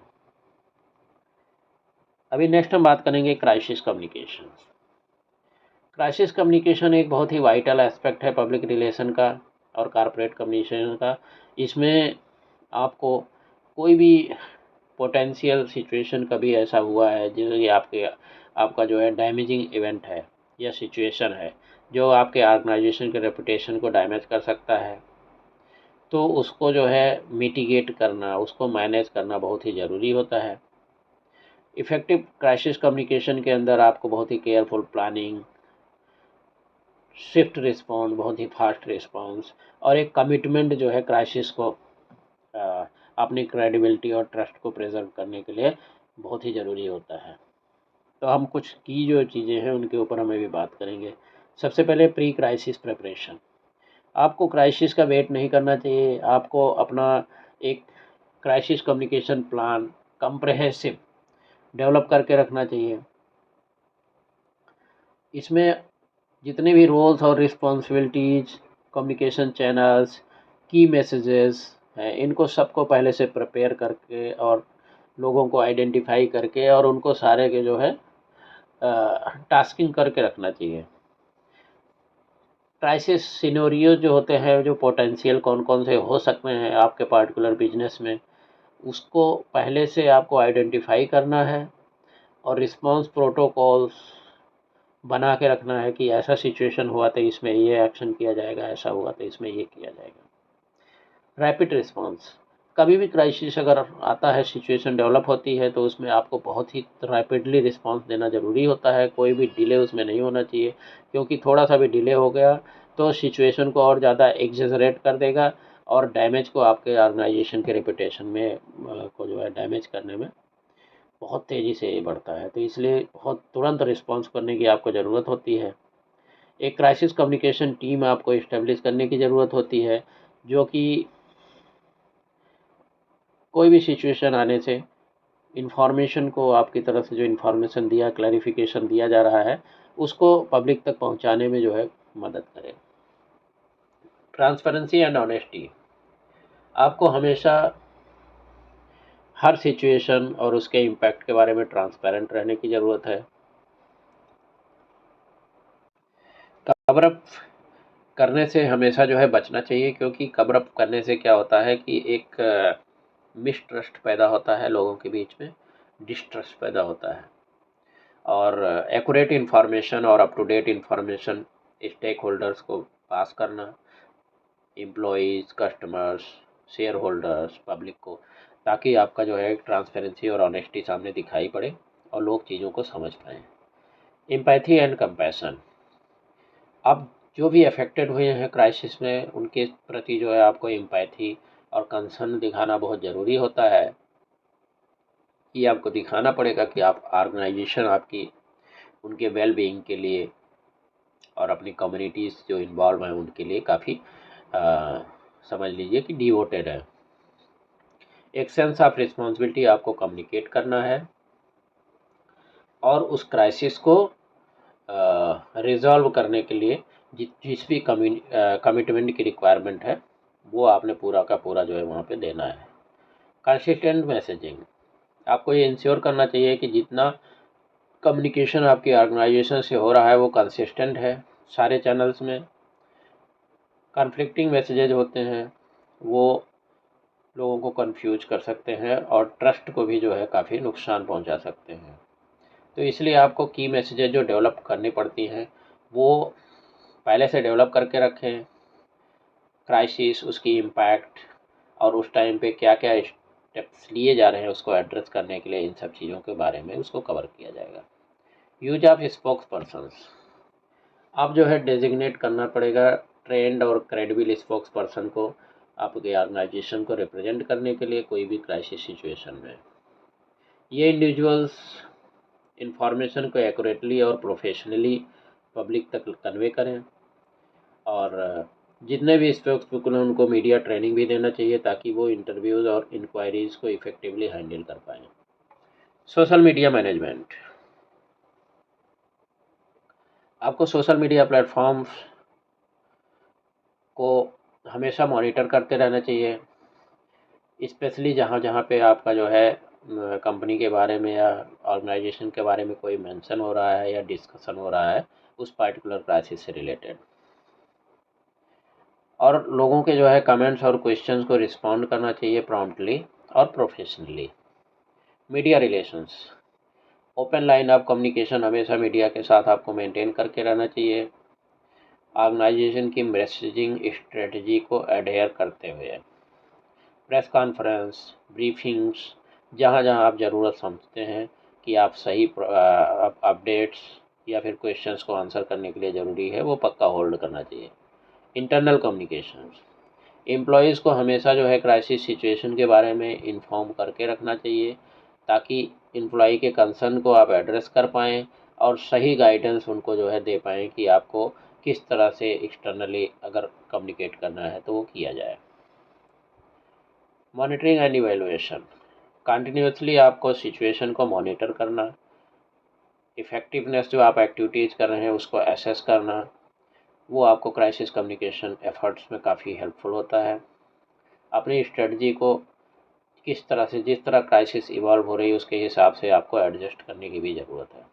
Speaker 1: अभी नेक्स्ट हम बात करेंगे क्राइसिस कम्युनिकेशन। क्राइसिस कम्युनिकेशन एक बहुत ही वाइटल एस्पेक्ट है पब्लिक रिलेशन का और कॉर्पोरेट कम्युनिकेशन का। इसमें आपको कोई भी पोटेंशियल सिचुएशन कभी ऐसा हुआ है जिससे आपका जो है डैमेजिंग इवेंट है या सिचुएशन है जो आपके ऑर्गेनाइजेशन के रेपुटेशन को डैमेज कर सकता है, तो उसको जो है मिटिगेट करना, उसको मैनेज करना बहुत ही ज़रूरी होता है। इफ़ेक्टिव क्राइसिस कम्युनिकेशन के अंदर आपको बहुत ही केयरफुल प्लानिंग, स्विफ्ट रिस्पॉन्स, बहुत ही फास्ट रिस्पॉन्स और एक कमिटमेंट जो है क्राइसिस को अपनी क्रेडिबिलिटी और ट्रस्ट को प्रेजेंट करने के लिए बहुत ही ज़रूरी होता है। तो हम कुछ की जो चीज़ें हैं उनके ऊपर हमें भी बात करेंगे। सबसे पहले प्री क्राइसिस प्रिपरेशन। आपको क्राइसिस का वेट नहीं करना चाहिए, आपको अपना एक crisis communication plan comprehensive develop करके रखना चाहिए। इसमें जितने भी रोल्स और रिस्पॉन्सिबिलिटीज़, कम्युनिकेशन चैनल्स, की मैसेजेस हैं, इनको सबको पहले से प्रिपेयर करके और लोगों को आइडेंटिफाई करके और उनको सारे के जो है टास्किंग करके रखना चाहिए। क्राइसिस सिनेरियो जो होते हैं, जो पोटेंशियल कौन कौन से हो सकते हैं आपके पार्टिकुलर बिजनेस में, उसको पहले से आपको आइडेंटिफाई करना है और रिस्पॉन्स प्रोटोकॉल्स बना के रखना है कि ऐसा सिचुएशन हुआ तो इसमें ये एक्शन किया जाएगा, ऐसा हुआ तो इसमें ये किया जाएगा। Rapid response. कभी भी क्राइसिस अगर आता है, सिचुएशन डेवलप होती है, तो उसमें आपको बहुत ही रैपिडली रिस्पॉन्स देना ज़रूरी होता है। कोई भी डिले उसमें नहीं होना चाहिए, क्योंकि थोड़ा सा भी डिले हो गया तो सिचुएशन को और ज़्यादा एग्जेजरेट कर देगा और डैमेज को आपके ऑर्गेनाइजेशन के रेपुटेशन में को जो है डैमेज करने में बहुत तेज़ी से बढ़ता है। तो इसलिए बहुत तुरंत रिस्पॉन्स करने की आपको ज़रूरत होती है। एक क्राइसिस कम्युनिकेशन टीम आपको इस्टेब्लिश करने की ज़रूरत होती है, जो कि कोई भी सिचुएशन आने से इन्फॉर्मेशन को, आपकी तरफ से जो इन्फॉर्मेशन दिया, क्लैरिफिकेशन दिया जा रहा है, उसको पब्लिक तक पहुंचाने में जो है मदद करे। Transparency and honesty. आपको हमेशा हर सिचुएशन और उसके इम्पैक्ट के बारे में ट्रांसपेरेंट रहने की ज़रूरत है। कवर अप करने से हमेशा जो है बचना चाहिए, क्योंकि कवर अप करने से क्या होता है कि एक मिसट्रस्ट पैदा होता है लोगों के बीच में, डिस्ट्रस्ट पैदा होता है। और एक्यूरेट इन्फॉर्मेशन और up to date information stakeholders को पास करना, employees, customers, shareholders, public को, ताकि आपका जो है ट्रांसपेरेंसी और ऑनेस्टी सामने दिखाई पड़े और लोग चीज़ों को समझ पाएँ। Empathy and compassion. अब जो भी अफेक्टेड हुए हैं क्राइसिस में, उनके प्रति जो है आपको एम्पैथी और कंसर्न दिखाना बहुत ज़रूरी होता है। कि आपको दिखाना पड़ेगा कि आप ऑर्गेनाइजेशन आपकी उनके वेल बीइंग के लिए और अपनी कम्युनिटीज़ जो इन्वॉल्व हैं उनके लिए काफ़ी समझ लीजिए कि डिवोटेड है। एक सेंस ऑफ रिस्पॉन्सिबिलिटी आपको कम्युनिकेट करना है और उस क्राइसिस को रिजॉल्व करने के लिए जिस भी कमिटमेंट की रिक्वायरमेंट है, वो आपने पूरा का पूरा जो है वहाँ पे देना है। Consistent messaging. आपको ये इंश्योर करना चाहिए कि जितना कम्युनिकेशन आपकी ऑर्गेनाइजेशन से हो रहा है वो कंसिस्टेंट है सारे चैनल्स में। कॉन्फ्लिक्टिंग मैसेजेज होते हैं, वो लोगों को कंफ्यूज कर सकते हैं और ट्रस्ट को भी जो है काफ़ी नुकसान पहुंचा सकते हैं। तो इसलिए आपको की मैसेजेज जो डेवलप करनी पड़ती हैं वो पहले से डेवलप करके रखें। क्राइसिस, उसकी इम्पैक्ट और उस टाइम पे क्या क्या स्टेप्स लिए जा रहे हैं उसको एड्रेस करने के लिए, इन सब चीज़ों के बारे में उसको कवर किया जाएगा। Use of spokes persons. आप जो है डेजिग्नेट करना पड़ेगा ट्रेंड और क्रेडिबल स्पोक्स पर्सन को आपके ऑर्गेनाइजेशन को रिप्रेजेंट करने के लिए कोई भी क्राइसिस सिचुएशन में। ये इंडिविजुअल्स इंफॉर्मेशन को एक्यूरेटली और प्रोफेशनली पब्लिक तक कन्वे करें और जितने भी स्पोक्सपर्सन हैं उनको मीडिया ट्रेनिंग भी देना चाहिए ताकि वो इंटरव्यूज़ और इंक्वायरीज़ को इफ़ेक्टिवली हैंडल कर पाएँ। Social media management. आपको सोशल मीडिया प्लेटफॉर्म्स को हमेशा मॉनिटर करते रहना चाहिए, स्पेशली जहाँ जहाँ पे आपका जो है कंपनी के बारे में या ऑर्गेनाइजेशन के बारे में कोई मेंशन हो रहा है या डिस्कशन हो रहा है उस पार्टिकुलर क्राइसिस से रिलेटेड। और लोगों के जो है कमेंट्स और क्वेश्चंस को रिस्पॉन्ड करना चाहिए प्रॉम्प्टली और professionally. Media relations. Open line of communication हमेशा मीडिया के साथ आपको मेंटेन करके रहना चाहिए, ऑर्गेनाइजेशन की मैसेजिंग स्ट्रेटजी को एडहेयर करते हुए। प्रेस कॉन्फ्रेंस, ब्रीफिंग्स, जहाँ जहाँ आप ज़रूरत समझते हैं कि आप सही अपडेट्स या फिर क्वेश्चंस को आंसर करने के लिए ज़रूरी है, वो पक्का होल्ड करना चाहिए। Internal communications. एम्प्लॉयज़ को हमेशा जो है क्राइसिस सिचुएशन के बारे में इन्फॉर्म करके रखना चाहिए, ताकि एम्प्लॉय के कंसर्न को आप एड्रेस कर पाएँ और सही गाइडेंस उनको जो है दे पाएँ कि आपको किस तरह से एक्सटर्नली अगर कम्युनिकेट करना है तो वो किया जाए। मॉनिटरिंग एंड इवैल्यूएशन, कंटिन्यूअसली आपको सिचुएशन को मॉनिटर करना, इफ़ेक्टिवनेस जो आप एक्टिविटीज़ कर रहे हैं उसको एसेस करना, वो आपको क्राइसिस कम्युनिकेशन एफर्ट्स में काफ़ी हेल्पफुल होता है। अपनी स्ट्रेटजी को किस तरह से, जिस तरह क्राइसिस इवॉल्व हो रही है उसके हिसाब से आपको एडजस्ट करने की भी ज़रूरत है।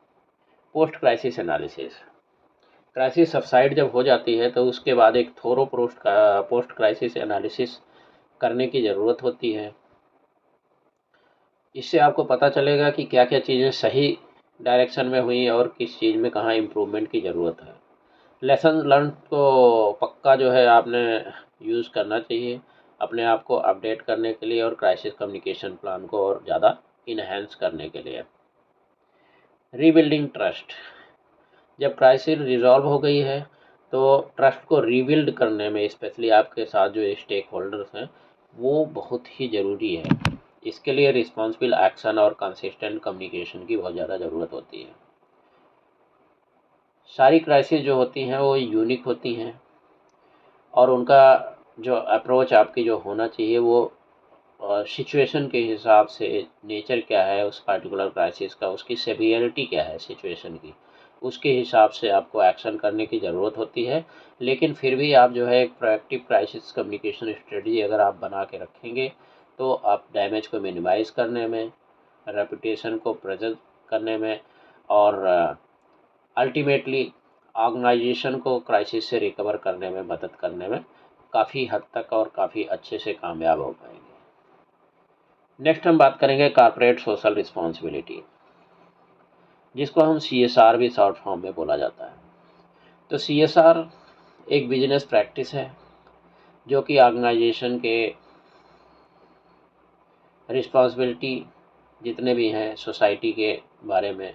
Speaker 1: Post crisis analysis, crisis subside जब हो जाती है तो उसके बाद एक थोरो पोस्ट क्राइसिस एनालिसिस करने की ज़रूरत होती है। इससे आपको पता चलेगा कि क्या क्या चीज़ें सही डायरेक्शन में हुई और किस चीज़ में कहाँ इम्प्रूवमेंट की ज़रूरत है। लेसन लर्न को पक्का जो है आपने यूज़ करना चाहिए अपने आप को अपडेट करने के लिए और क्राइसिस कम्युनिकेशन प्लान को और ज़्यादा इन्हेंस करने के लिए। रीबिल्डिंग ट्रस्ट, जब क्राइसिस रिजॉल्व हो गई है तो ट्रस्ट को रीबिल्ड करने में स्पेशली आपके साथ जो स्टेक होल्डर्स हैं वो बहुत ही ज़रूरी है। इसके लिए रिस्पॉन्सिबल एक्शन और कंसिस्टेंट कम्युनिकेशन की बहुत ज़्यादा ज़रूरत होती है। सारी क्राइसिस जो होती हैं वो यूनिक होती हैं और उनका जो अप्रोच आपकी जो होना चाहिए वो सिचुएशन के हिसाब से, नेचर क्या है उस पार्टिकुलर क्राइसिस का, उसकी सेवियरिटी क्या है सिचुएशन की, उसके हिसाब से आपको एक्शन करने की ज़रूरत होती है। लेकिन फिर भी आप जो है एक प्रोएक्टिव क्राइसिस कम्युनिकेशन स्ट्रेटजी अगर आप बना के रखेंगे तो आप डैमेज को मिनिमाइज़ करने में, रेपुटेशन को प्रेजेंट करने में और अल्टीमेटली ऑर्गेनाइजेशन को क्राइसिस से रिकवर करने में मदद करने में काफ़ी हद तक और काफ़ी अच्छे से कामयाब हो पाएंगे। नेक्स्ट हम बात करेंगे कॉर्पोरेट सोशल रिस्पॉन्सिबिलिटी, जिसको हम CSR भी शॉर्ट फॉर्म में बोला जाता है। तो CSR एक बिजनेस प्रैक्टिस है जो कि ऑर्गेनाइजेशन के रिस्पॉन्सिबिलिटी जितने भी हैं सोसाइटी के बारे में,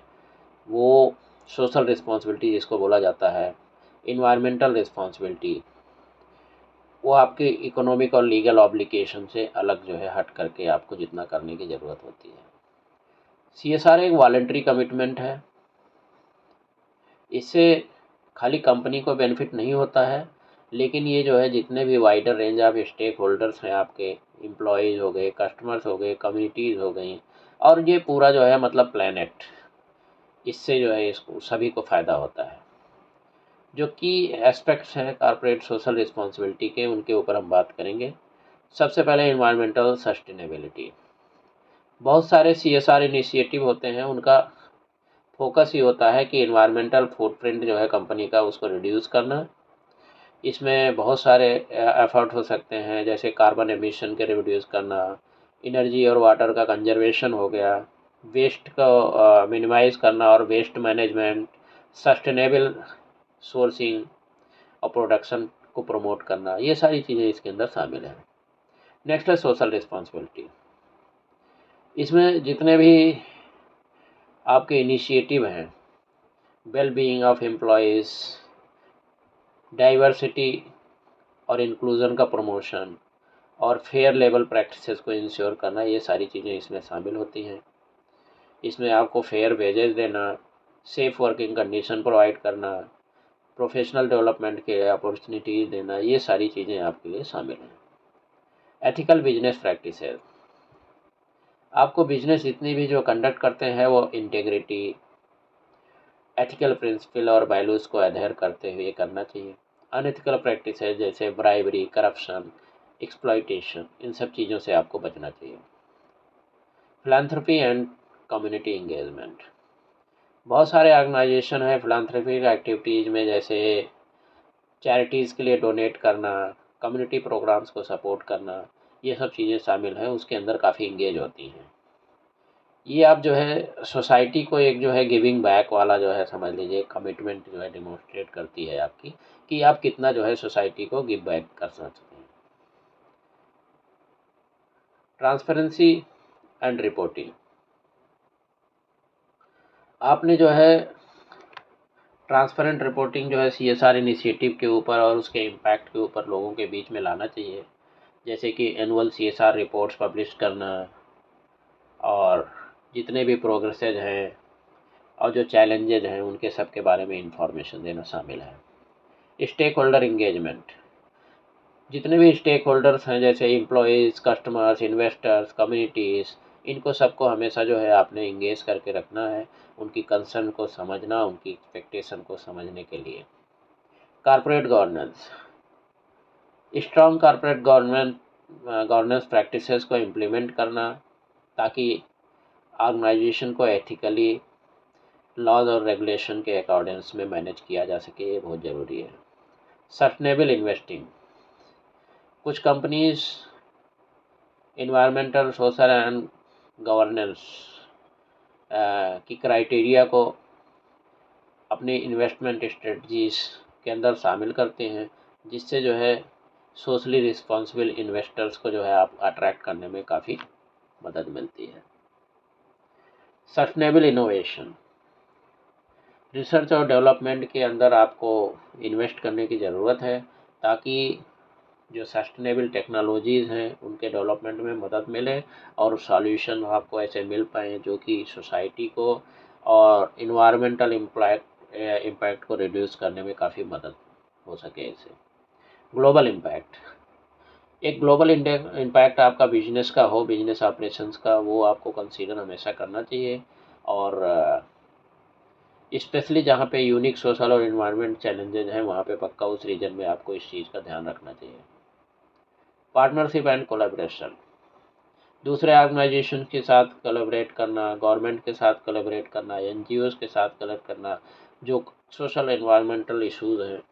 Speaker 1: वो सोशल रिस्पॉन्सिबिलिटी जिसको बोला जाता है, इन्वायरमेंटल रिस्पॉन्सिबिलिटी, वो आपके इकोनॉमिक और लीगल ऑब्लिगेशन से अलग जो है हट करके आपको जितना करने की ज़रूरत होती है। CSR एक वॉलंटरी कमिटमेंट है। इससे खाली कंपनी को बेनिफिट नहीं होता है, लेकिन ये जो है जितने भी wider range of stakeholders हैं, आपके एम्प्लॉयज़ हो गए, कस्टमर्स हो गए, कम्युनिटीज़ हो गई और ये पूरा जो है मतलब प्लैनेट, इससे जो है इसको सभी को फ़ायदा होता है। जो की एस्पेक्ट्स हैं कॉर्पोरेट सोशल रिस्पॉन्सिबिलिटी के, उनके ऊपर हम बात करेंगे। सबसे पहले एनवायरमेंटल सस्टेनेबिलिटी। बहुत सारे CSR इनिशिएटिव होते हैं, उनका फोकस ही होता है कि एनवायरमेंटल फुटप्रिंट जो है कंपनी का उसको रिड्यूस करना। इसमें बहुत सारे एफर्ट हो सकते हैं, जैसे कार्बन एमिशन के रिड्यूस करना, एनर्जी और वाटर का कंजर्वेशन हो गया, वेस्ट को मिनिमाइज़ करना और वेस्ट मैनेजमेंट, सस्टेनेबल सोर्सिंग और प्रोडक्शन को प्रमोट करना, ये सारी चीज़ें इसके अंदर शामिल हैं। नेक्स्ट है सोशल रिस्पॉन्सिबिलिटी। इसमें जितने भी आपके इनिशिएटिव हैं, well being of employees, diversity और इंक्लूज़न का प्रमोशन और फेयर लेबर प्रैक्टिसेस को इंश्योर करना, ये सारी चीज़ें इसमें शामिल होती हैं। इसमें आपको फेयर वेजेस देना, सेफ़ वर्किंग कंडीशन प्रोवाइड करना, प्रोफेशनल डेवलपमेंट के अपॉर्चुनिटीज़ देना, ये सारी चीज़ें आपके लिए शामिल हैं। एथिकल बिजनेस प्रैक्टिसेस, आपको बिजनेस जितनी भी जो कंडक्ट करते हैं वो इंटेग्रिटी, एथिकल प्रिंसिपल और वैल्यूज़ को अडहेयर करते हुए करना चाहिए। अनएथिकल प्रैक्टिस है जैसे ब्राइबरी, करप्शन, एक्सप्लॉइटेशन, इन सब चीज़ों से आपको बचना चाहिए। फिलैंथ्रोपी एंड कम्युनिटी इंगेजमेंट, बहुत सारे ऑर्गेनाइजेशन है फिलैंथ्रोपिक एक्टिविटीज़ में, जैसे चैरिटीज़ के लिए डोनेट करना, कम्युनिटी प्रोग्राम्स को सपोर्ट करना, ये सब चीज़ें शामिल हैं, उसके अंदर काफ़ी इंगेज होती हैं। ये आप जो है सोसाइटी को एक जो है गिविंग बैक वाला जो है समझ लीजिए कमिटमेंट जो है डिमॉन्स्ट्रेट करती है आपकी, कि आप कितना जो है सोसाइटी को गिव बैक कर सकते हैं। ट्रांसपेरेंसी एंड रिपोर्टिंग, आपने जो है ट्रांसपेरेंट रिपोर्टिंग जो है CSR इनिशिएटिव के ऊपर और उसके इम्पैक्ट के ऊपर लोगों के बीच में लाना चाहिए। जैसे कि एनुअल CSR रिपोर्ट्स पब्लिश करना, और जितने भी प्रोग्रेसेज हैं और जो चैलेंजेज हैं उनके सब के बारे में इंफॉर्मेशन देना शामिल है। स्टेक होल्डर इंगेजमेंट, जितने भी स्टेक होल्डर्स हैं जैसे एम्प्लॉयज़, कस्टमर्स, इन्वेस्टर्स, कम्युनिटीज़, इनको सबको हमेशा जो है आपने इंगेज करके रखना है, उनकी कंसर्न को समझना, उनकी एक्सपेक्टेशन को समझने के लिए। Corporate governance, strong corporate governance practices को इम्प्लीमेंट करना ताकि ऑर्गेनाइजेशन को एथिकली लॉज और रेगुलेशन के अकॉर्डिंग्स में मैनेज किया जा सके, ये बहुत ज़रूरी है। सस्टेनेबल इन्वेस्टिंग, कुछ companies environmental, social and governance की क्राइटेरिया को अपनी इन्वेस्टमेंट स्ट्रेटजीज के अंदर शामिल करते हैं, जिससे जो है सोशली रिस्पॉन्सिबल इन्वेस्टर्स को जो है आप अट्रैक्ट करने में काफ़ी मदद मिलती है। सस्टेनेबल इनोवेशन, रिसर्च और डेवलपमेंट के अंदर आपको इन्वेस्ट करने की ज़रूरत है ताकि जो सस्टेनेबल टेक्नोलॉजीज़ हैं उनके डेवलपमेंट में मदद मिले और सॉल्यूशन आपको ऐसे मिल पाएँ जो कि सोसाइटी को और इन्वायरमेंटल इम्पैक्ट को रिड्यूस करने में काफ़ी मदद हो सके इससे। ग्लोबल इम्पैक्ट, एक ग्लोबल इम्पैक्ट आपका बिजनेस का हो, बिजनेस ऑपरेशंस का, वो आपको कंसीडर हमेशा करना चाहिए, और स्पेशली जहाँ पे यूनिक सोशल और इन्वायरमेंट चैलेंजेज हैं वहाँ पे पक्का उस रीजन में आपको इस चीज़ का ध्यान रखना चाहिए। पार्टनरशिप एंड कोलैबोरेशन, दूसरे ऑर्गेनाइजेशन के साथ कोलैबोरेट करना, गवर्नमेंट के साथ कोलैबोरेट करना, NGOs के साथ कोलैबोरेट करना, जो सोशल एनवायरमेंटल इश्यूज़ हैं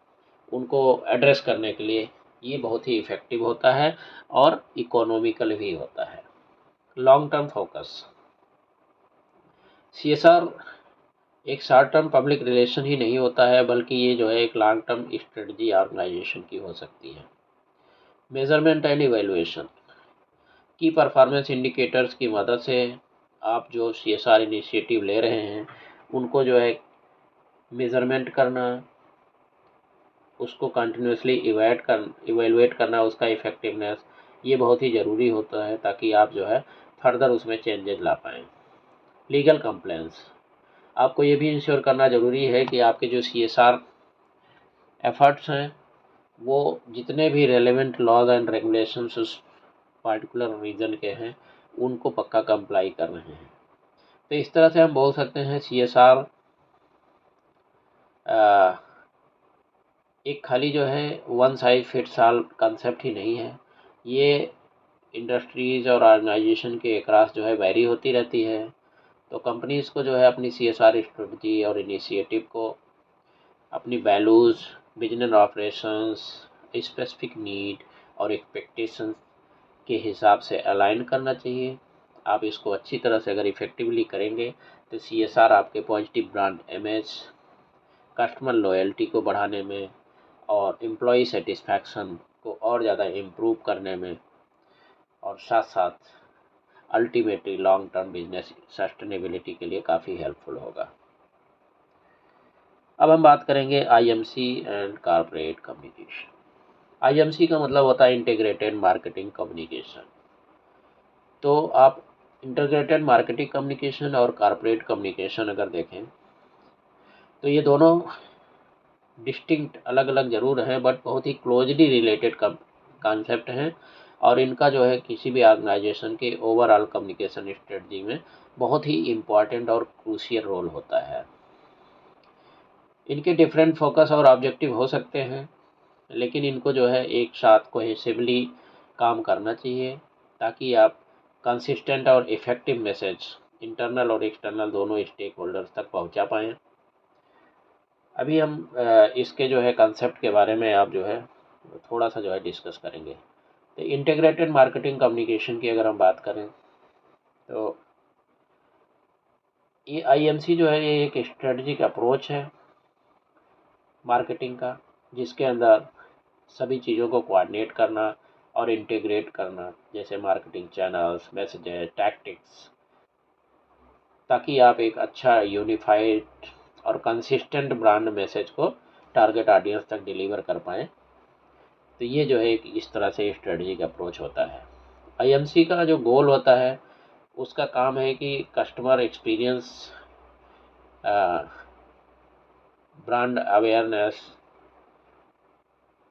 Speaker 1: उनको एड्रेस करने के लिए ये बहुत ही इफ़ेक्टिव होता है और इकोनॉमिकल भी होता है। लॉन्ग टर्म फोकस, CSR एक शॉर्ट टर्म पब्लिक रिलेशन ही नहीं होता है, बल्कि ये जो है एक लॉन्ग टर्म स्ट्रेटजी ऑर्गेनाइजेशन की हो सकती है। मेजरमेंट एंड इवैल्यूएशन, की परफॉर्मेंस इंडिकेटर्स की मदद से आप जो CSR इनिशिएटिव ले रहे हैं उनको जो है मेज़रमेंट करना, उसको कंटिन्यूसली इवैल्यूएट करना, उसका इफ़ेक्टिवनेस, ये बहुत ही ज़रूरी होता है ताकि आप जो है फर्दर उसमें चेंजेस ला पाएँ। लीगल कंप्लायंस, आपको ये भी इंश्योर करना ज़रूरी है कि आपके जो CSR एफर्ट्स हैं वो जितने भी रेलेवेंट लॉज एंड रेगुलेशंस उस पार्टिकुलर रीजन के हैं उनको पक्का कंप्लाई कर रहे हैं। तो इस तरह से हम बोल सकते हैं CSR एक खाली जो है one size fits all concept ही नहीं है, ये इंडस्ट्रीज़ और ऑर्गेनाइजेशन के अक्रॉस जो है वैरी होती रहती है। तो कंपनीज़ को जो है अपनी CSR स्ट्रेटजी और इनिशिएटिव को अपनी values, business operations, specific need और एक्सपेक्टेशंस के हिसाब से अलाइन करना चाहिए। आप इसको अच्छी तरह से अगर इफ़ेक्टिवली करेंगे तो CSR आपके positive brand image, customer loyalty को बढ़ाने में और एम्प्लॉई सेटिस्फैक्शन को और ज़्यादा इम्प्रूव करने में, और साथ साथ ultimately long term business sustainability के लिए काफ़ी हेल्पफुल होगा। अब हम बात करेंगे IMC and corporate communication. IMC का मतलब होता है इंटीग्रेटेड मार्केटिंग कम्युनिकेशन। तो आप इंटीग्रेटेड मार्केटिंग कम्युनिकेशन और कॉर्पोरेट कम्युनिकेशन अगर देखें तो ये दोनों डिस्टिंक्ट अलग अलग ज़रूर हैं बट बहुत ही क्लोजली रिलेटेड कॉन्सेप्ट हैं, और इनका जो है किसी भी ऑर्गेनाइजेशन के ओवरऑल कम्युनिकेशन स्ट्रेटजी में बहुत ही इम्पॉर्टेंट और क्रूशियल रोल होता है। इनके डिफरेंट फोकस और ऑब्जेक्टिव हो सकते हैं, लेकिन इनको जो है एक साथ कोहेसिवली काम करना चाहिए ताकि आप कंसिस्टेंट और इफ़ेक्टिव मैसेज इंटरनल और एक्सटर्नल दोनों स्टेक होल्डर्स तक पहुंचा पाएँ। अभी हम इसके जो है कंसेप्ट के बारे में आप जो है थोड़ा सा जो है डिस्कस करेंगे। तो इंटीग्रेटेड मार्केटिंग कम्युनिकेशन की अगर हम बात करें तो ये IMC जो है ये एक स्ट्रेटजिक अप्रोच है मार्केटिंग का, जिसके अंदर सभी चीज़ों को कोऑर्डिनेट करना और इंटीग्रेट करना, जैसे मार्केटिंग चैनल्स, मैसेजेस, टैक्टिक्स, ताकि आप एक अच्छा यूनिफाइड और कंसिस्टेंट ब्रांड मैसेज को टारगेट ऑडियंस तक डिलीवर कर पाएँ। तो ये जो है इस तरह से स्ट्रेटजिक अप्रोच होता है। आईएमसी का जो गोल होता है उसका काम है कि कस्टमर एक्सपीरियंस, ब्रांड अवेयरनेस,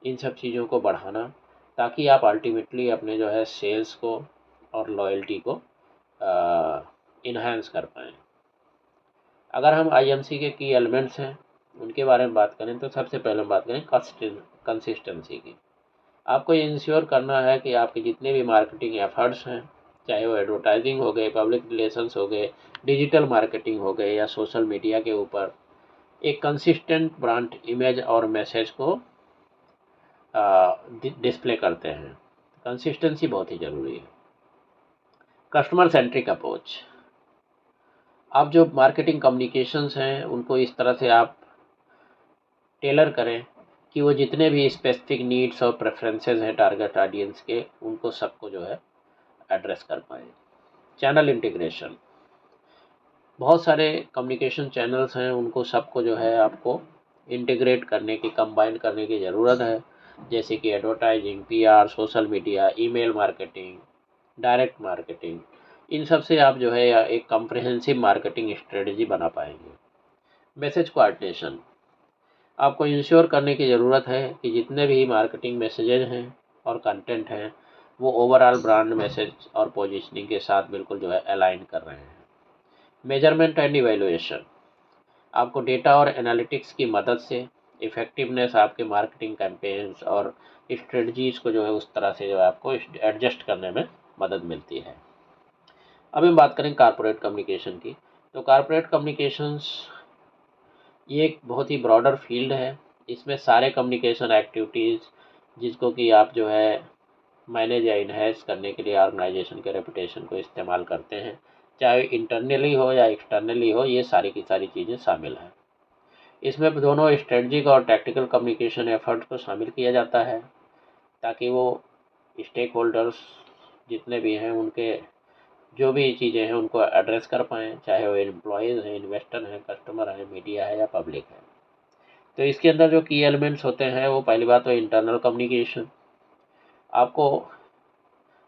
Speaker 1: इन सब चीज़ों को बढ़ाना, ताकि आप अल्टीमेटली अपने जो है सेल्स को और लॉयल्टी को इन्हांस कर पाएँ। अगर हम आईएमसी के की एलिमेंट्स हैं उनके बारे में बात करें तो सबसे पहले हम बात करें कंसिस्टेंसी की। आपको ये इंश्योर करना है कि आपके जितने भी मार्केटिंग एफर्ट्स हैं, चाहे वो एडवर्टाइजिंग हो गए, पब्लिक रिलेशंस हो गए, डिजिटल मार्केटिंग हो गए या सोशल मीडिया के ऊपर, एक कंसिस्टेंट ब्रांड इमेज और मैसेज को डिस्प्ले करते हैं। कंसिस्टेंसी बहुत ही ज़रूरी है। कस्टमर सेंट्रिक अप्रोच, आप जो मार्केटिंग कम्युनिकेशंस हैं उनको इस तरह से आप टेलर करें कि वो जितने भी स्पेसिफिक नीड्स और प्रेफरेंसेस हैं टारगेट ऑडियंस के, उनको सबको जो है एड्रेस कर पाएँ। चैनल इंटीग्रेशन, बहुत सारे कम्युनिकेशन चैनल्स हैं, उनको सबको जो है आपको इंटीग्रेट करने की, कंबाइन करने की ज़रूरत है, जैसे कि advertising, PR, social media, email marketing, direct marketing. इन सब से आप जो है एक कम्प्रिहेंसिव मार्केटिंग स्ट्रेटजी बना पाएंगे। मैसेज कोऑर्डिनेशन, आपको इंश्योर करने की ज़रूरत है कि जितने भी मार्केटिंग मैसेजेज हैं और कंटेंट हैं वो ओवरऑल ब्रांड मैसेज और पोजीशनिंग के साथ बिल्कुल जो है अलाइन कर रहे हैं। मेजरमेंट एंड इवैल्यूएशन, आपको डेटा और एनालिटिक्स की मदद से इफ़ेक्टिवनेस आपके मार्केटिंग कैंपेन्स और स्ट्रेटजीज़ को जो है उस तरह से जो है आपको एडजस्ट करने में मदद मिलती है। अब हम बात करें कारपोरेट कम्युनिकेशन की, तो कारपोरेट कम्युनिकेशंस ये एक बहुत ही ब्रॉडर फील्ड है। इसमें सारे कम्युनिकेशन एक्टिविटीज़ जिसको कि आप जो है मैनेज या इन्हेंस करने के लिए ऑर्गेनाइजेशन के रेपुटेशन को इस्तेमाल करते हैं, चाहे इंटरनली हो या एक्सटर्नली हो, ये सारी की सारी चीज़ें शामिल हैं। इसमें दोनों स्ट्रेटजिक और टैक्टिकल कम्युनिकेशन एफर्ट को शामिल किया जाता है, ताकि वो स्टेक होल्डर्स जितने भी हैं उनके जो भी चीज़ें हैं उनको एड्रेस कर पाएँ, चाहे वो एम्प्लॉयज़ हैं, इन्वेस्टर हैं, कस्टमर हैं, मीडिया है या पब्लिक है। तो इसके अंदर जो की एलिमेंट्स होते हैं वो पहली बात तो इंटरनल कम्युनिकेशन, आपको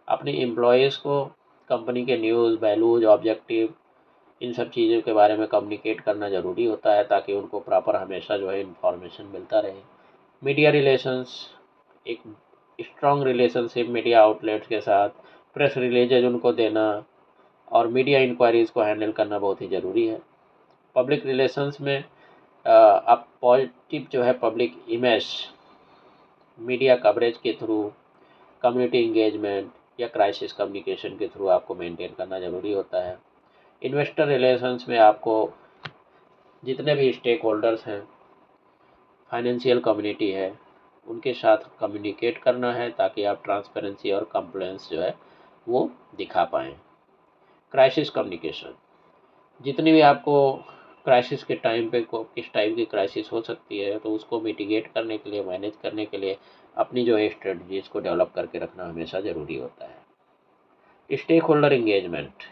Speaker 1: अपनी एम्प्लॉयज़ को कंपनी के न्यूज़, वैल्यूज़, ऑब्जेक्टिव, इन सब चीज़ों के बारे में कम्युनिकेट करना ज़रूरी होता है, ताकि उनको प्रॉपर हमेशा जो है इन्फॉर्मेशन मिलता रहे। मीडिया रिलेशंस, एक स्ट्रॉन्ग रिलेशनशिप मीडिया आउटलेट्स के साथ, प्रेस रिलीजेज उनको देना और मीडिया इंक्वायरीज़ को हैंडल करना बहुत ही ज़रूरी है। पब्लिक रिलेशंस में आप पॉजिटिव जो है पब्लिक इमेज मीडिया कवरेज के थ्रू, कम्युनिटी इंगेजमेंट या क्राइसिस कम्युनिकेशन के थ्रू आपको मेंटेन करना ज़रूरी होता है। इन्वेस्टर रिलेशंस में आपको जितने भी स्टेक होल्डर्स हैं, फाइनेंशियल कम्युनिटी है, उनके साथ कम्युनिकेट करना है, ताकि आप ट्रांसपेरेंसी और कंप्लायंस जो है वो दिखा पाएँ। क्राइसिस कम्युनिकेशन, जितनी भी आपको क्राइसिस के टाइम पे को किस टाइप की क्राइसिस हो सकती है, तो उसको मिटिगेट करने के लिए, मैनेज करने के लिए अपनी जो है स्ट्रेटजीज को डेवलप करके रखना हमेशा ज़रूरी होता है। स्टेक होल्डर इंगेजमेंट,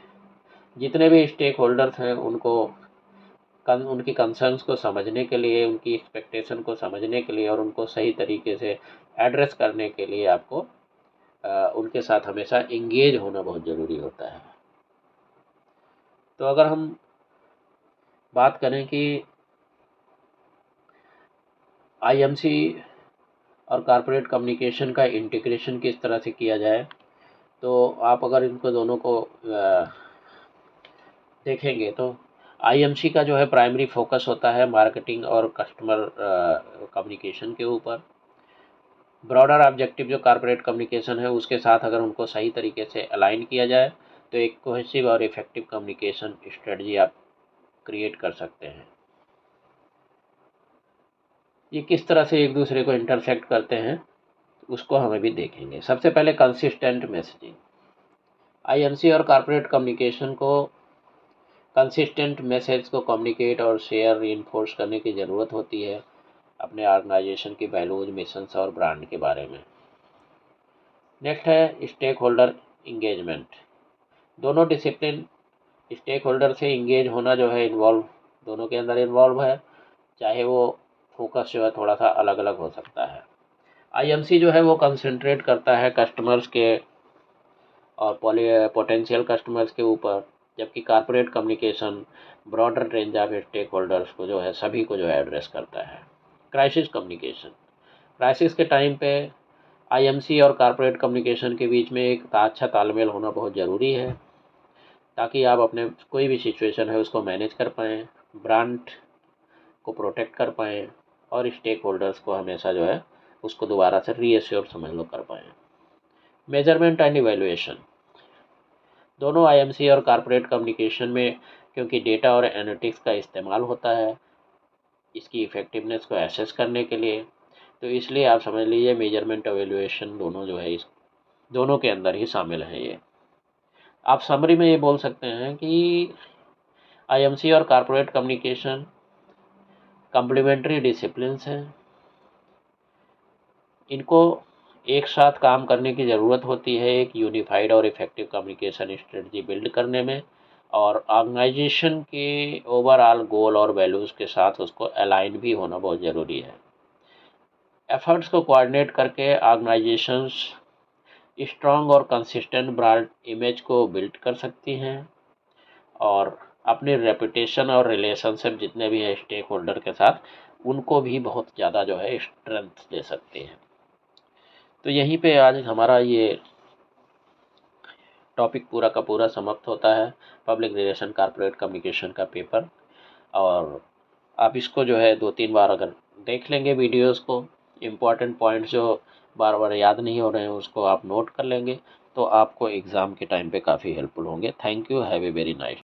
Speaker 1: जितने भी स्टेक होल्डर्स हैं उनको उनकी कंसर्न्स को समझने के लिए, उनकी एक्सपेक्टेशन को समझने के लिए और उनको सही तरीके से एड्रेस करने के लिए आपको उनके साथ हमेशा इंगेज होना बहुत ज़रूरी होता है। तो अगर हम बात करें कि आईएमसी और कॉरपोरेट कम्युनिकेशन का इंटीग्रेशन किस तरह से किया जाए, तो आप अगर इनको दोनों को देखेंगे तो आईएमसी का जो है प्राइमरी फोकस होता है मार्केटिंग और कस्टमर कम्युनिकेशन के ऊपर। ब्रॉडर ऑब्जेक्टिव जो कॉरपोरेट कम्युनिकेशन है उसके साथ अगर उनको सही तरीके से अलाइन किया जाए तो एक कोहेसिव और इफेक्टिव कम्युनिकेशन स्ट्रेटजी आप क्रिएट कर सकते हैं। ये किस तरह से एक दूसरे को इंटरसेक्ट करते हैं उसको हम अभी देखेंगे। सबसे पहले कंसिस्टेंट मैसेजिंग, आईएमसी और कॉरपोरेट कम्युनिकेशन को कंसिस्टेंट मैसेज को कम्युनिकेट और शेयर रीइंफोर्स करने की ज़रूरत होती है अपने ऑर्गेनाइजेशन की वैल्यूज, मिशंस और ब्रांड के बारे में। नेक्स्ट है स्टेक होल्डर इंगेजमेंट, दोनों डिसिप्लिन स्टेक होल्डर से इंगेज होना जो है इन्वॉल्व, दोनों के अंदर इन्वॉल्व है, चाहे वो फोकस जो है थोड़ा सा अलग अलग हो सकता है। आईएमसी जो है वो कंसंट्रेट करता है कस्टमर्स के और पोटेंशियल कस्टमर्स के ऊपर, जबकि corporate communication broader range of stakeholders को जो है सभी को जो है एड्रेस करता है। क्राइसिस कम्युनिकेशन, क्राइसिस के टाइम पे आईएमसी और कॉर्पोरेट कम्युनिकेशन के बीच में एक अच्छा तालमेल होना बहुत ज़रूरी है, ताकि आप अपने कोई भी सिचुएशन है उसको मैनेज कर पाएँ, ब्रांड को प्रोटेक्ट कर पाएँ और स्टेक होल्डर्स को हमेशा जो है उसको दोबारा से रीएश्योर समझ लो कर पाएँ। मेजरमेंट एंड इवैल्यूएशन, दोनों आईएमसी और कॉर्पोरेट कम्युनिकेशन में क्योंकि डेटा और एनालिटिक्स का इस्तेमाल होता है इसकी इफ़ेक्टिवनेस को एसेस करने के लिए, तो इसलिए आप समझ लीजिए मेजरमेंट एवेल्युएशन दोनों जो है इस दोनों के अंदर ही शामिल हैं ये। आप समरी में ये बोल सकते हैं कि आईएमसी और कॉर्पोरेट कम्युनिकेशन कम्प्लीमेंट्री डिसिप्लिन्स हैं, इनको एक साथ काम करने की ज़रूरत होती है एक यूनिफाइड और इफ़ेक्टिव कम्युनिकेशन स्ट्रेटजी बिल्ड करने में, और ऑर्गेनाइजेशन के ओवरऑल गोल और वैल्यूज़ के साथ उसको अलाइन भी होना बहुत ज़रूरी है। एफर्ट्स को कोऑर्डिनेट करके ऑर्गेनाइजेशंस स्ट्रॉन्ग और कंसिस्टेंट ब्रांड इमेज को बिल्ड कर सकती हैं और अपनी रेपुटेशन और रिलेशनशिप जितने भी हैं स्टेक होल्डर के साथ उनको भी बहुत ज़्यादा जो है स्ट्रेंथ दे सकती हैं। तो यहीं पे आज हमारा ये टॉपिक पूरा का पूरा समाप्त होता है, पब्लिक रिलेशन कॉर्पोरेट कम्युनिकेशन का पेपर। और आप इसको जो है 2-3 बार अगर देख लेंगे वीडियोस को, इम्पॉर्टेंट पॉइंट्स जो बार बार याद नहीं हो रहे हैं उसको आप नोट कर लेंगे, तो आपको एग्ज़ाम के टाइम पे काफ़ी हेल्पफुल होंगे। Thank you, have a very nice.